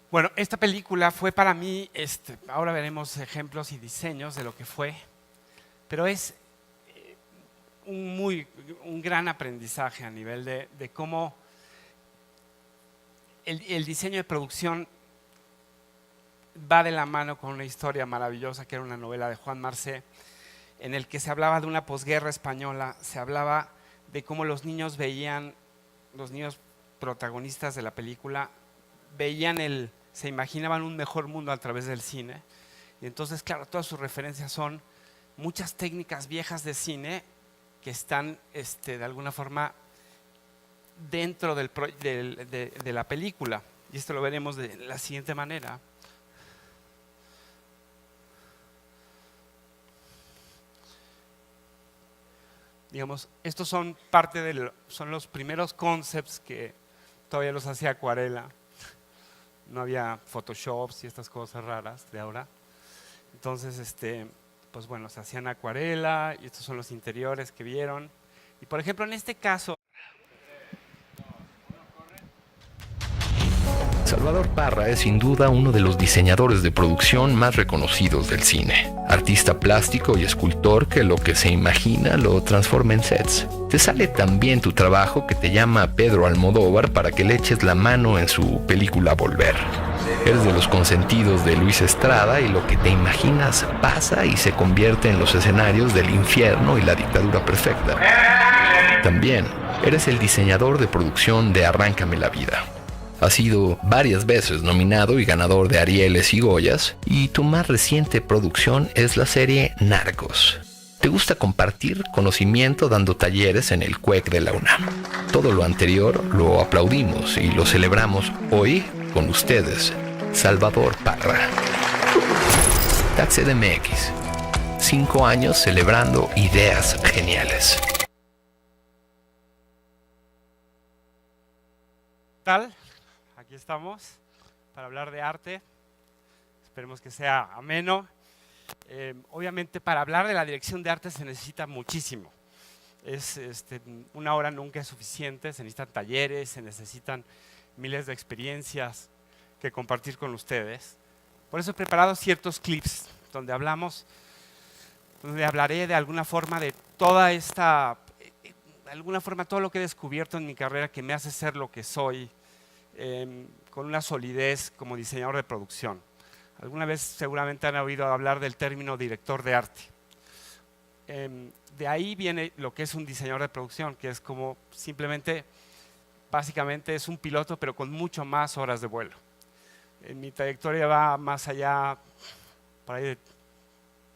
Speaker 2: Bueno, esta película fue para mí, ahora veremos ejemplos y diseños de lo que fue, pero es un gran aprendizaje a nivel de cómo el diseño de producción va de la mano con una historia maravillosa que era una novela de Juan Marcé, en el que se hablaba de una posguerra española, se hablaba de cómo los niños protagonistas de la película, se imaginaban un mejor mundo a través del cine. Y entonces, claro, todas sus referencias son muchas técnicas viejas de cine que están de alguna forma dentro de la película. Y esto lo veremos de la siguiente manera. digamos, estos son parte son los primeros concepts que todavía los hacía acuarela. No había Photoshops y estas cosas raras de ahora. Entonces, pues bueno, se hacían acuarela y estos son los interiores que vieron. Y por ejemplo, en este caso,
Speaker 1: Salvador Parra es sin duda uno de los diseñadores de producción más reconocidos del cine. Artista plástico y escultor que lo que se imagina lo transforma en sets. Te sale tan bien tu trabajo que te llama Pedro Almodóvar para que le eches la mano en su película Volver. Eres de los consentidos de Luis Estrada y lo que te imaginas pasa y se convierte en los escenarios del infierno y la dictadura perfecta. También eres el diseñador de producción de Arráncame la vida. Has sido varias veces nominado y ganador de Arieles y Goyas, y tu más reciente producción es la serie Narcos. Te gusta compartir conocimiento dando talleres en el CUEC de la UNAM. Todo lo anterior lo aplaudimos y lo celebramos hoy con ustedes, Salvador Parra. TaxCDMX. 5 años celebrando ideas geniales.
Speaker 2: tal, aquí estamos para hablar de arte. Esperemos que sea ameno. Obviamente para hablar de la dirección de arte se necesita muchísimo. Una hora nunca es suficiente, se necesitan talleres, se necesitan miles de experiencias que compartir con ustedes. Por eso he preparado ciertos clips donde hablaré de alguna forma de toda esta, todo lo que he descubierto en mi carrera que me hace ser lo que soy, con una solidez como diseñador de producción. Alguna vez seguramente han oído hablar del término director de arte. De ahí viene lo que es un diseñador de producción, que es como simplemente, básicamente es un piloto, pero con mucho más horas de vuelo. Mi trayectoria va más allá, por ahí de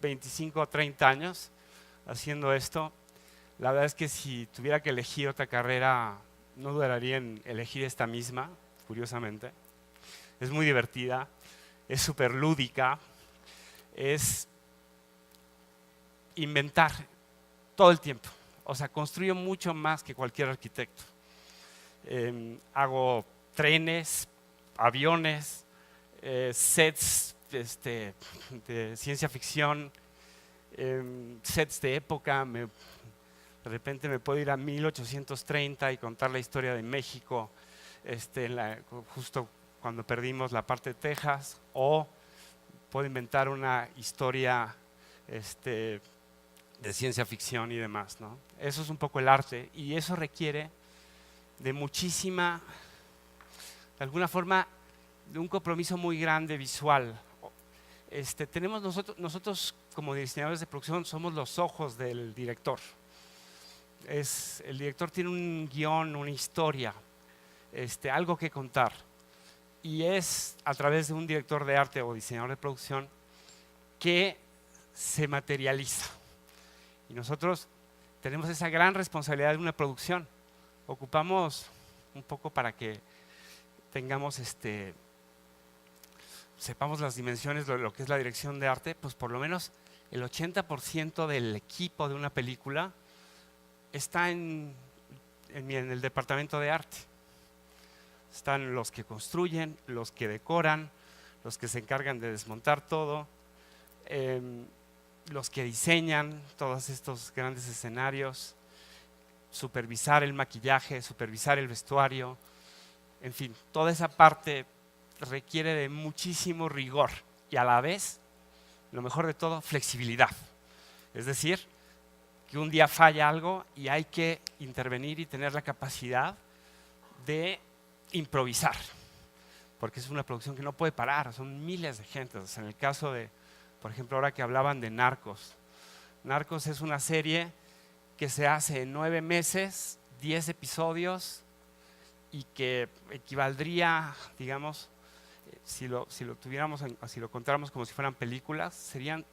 Speaker 2: 25 o 30 años haciendo esto. La verdad es que si tuviera que elegir otra carrera, no dudaría en elegir esta misma, curiosamente. Es muy divertida, es súper lúdica, es inventar todo el tiempo. O sea, construyo mucho más que cualquier arquitecto. Hago trenes, aviones, sets de ciencia ficción, sets de época. De repente me puedo ir a 1830 y contar la historia de México, justo cuando perdimos la parte de Texas, o puedo inventar una historia de ciencia ficción y demás, ¿no? Eso es un poco el arte, y eso requiere de muchísima, de alguna forma, de un compromiso muy grande visual. Tenemos nosotros como diseñadores de producción somos los ojos del director. El director tiene un guión, una historia, algo que contar, y es a través de un director de arte o diseñador de producción que se materializa. Y nosotros tenemos esa gran responsabilidad de una producción. Ocupamos un poco para que tengamos sepamos las dimensiones de lo que es la dirección de arte, pues por lo menos el 80% del equipo de una película está en el departamento de arte. Están los que construyen, los que decoran, los que se encargan de desmontar todo, los que diseñan todos estos grandes escenarios, supervisar el maquillaje, supervisar el vestuario, en fin, toda esa parte requiere de muchísimo rigor y a la vez, lo mejor de todo, flexibilidad. Es decir, que un día falla algo y hay que intervenir y tener la capacidad de improvisar, porque es una producción que no puede parar, son miles de gentes. En el caso de, por ejemplo, ahora que hablaban de Narcos, Narcos es una serie que se hace en 9 meses, 10 episodios, y que equivaldría, digamos, si lo contáramos como si fueran películas, serían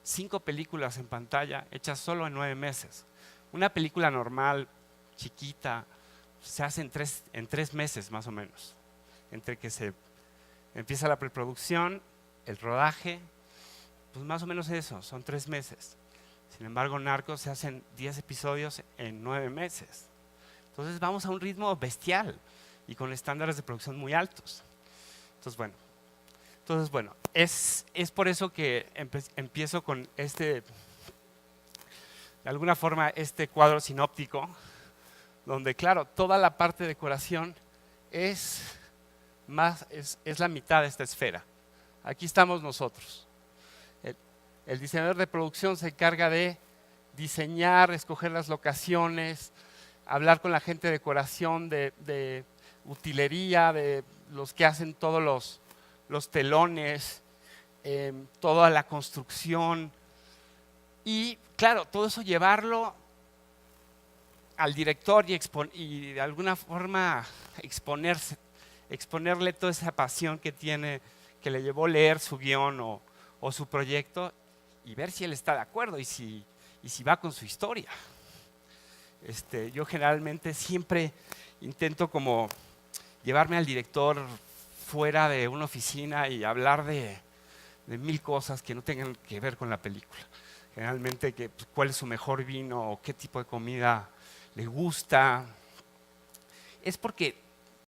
Speaker 2: 5 películas en pantalla hechas solo en 9 meses. Una película normal, chiquita, se hace en 3 meses más o menos, entre que se empieza la preproducción, el rodaje, pues más o menos eso, son 3 meses. Sin embargo, Narcos se hacen 10 episodios en 9 meses. Entonces vamos a un ritmo bestial y con estándares de producción muy altos. Entonces, bueno, es por eso que empiezo con de alguna forma, este cuadro sinóptico, donde, claro, toda la parte de decoración es la mitad de esta esfera. Aquí estamos nosotros. El diseñador de producción se encarga de diseñar, escoger las locaciones, hablar con la gente de decoración, de utilería, de los que hacen todos los telones, toda la construcción. Y claro, todo eso llevarlo al director y de alguna forma exponerle toda esa pasión que tiene, que le llevó a leer su guión o su proyecto, y ver si él está de acuerdo y si va con su historia. Yo generalmente siempre intento como llevarme al director fuera de una oficina y hablar de 1000 cosas que no tengan que ver con la película. Generalmente cuál es su mejor vino o qué tipo de comida le gusta. Es porque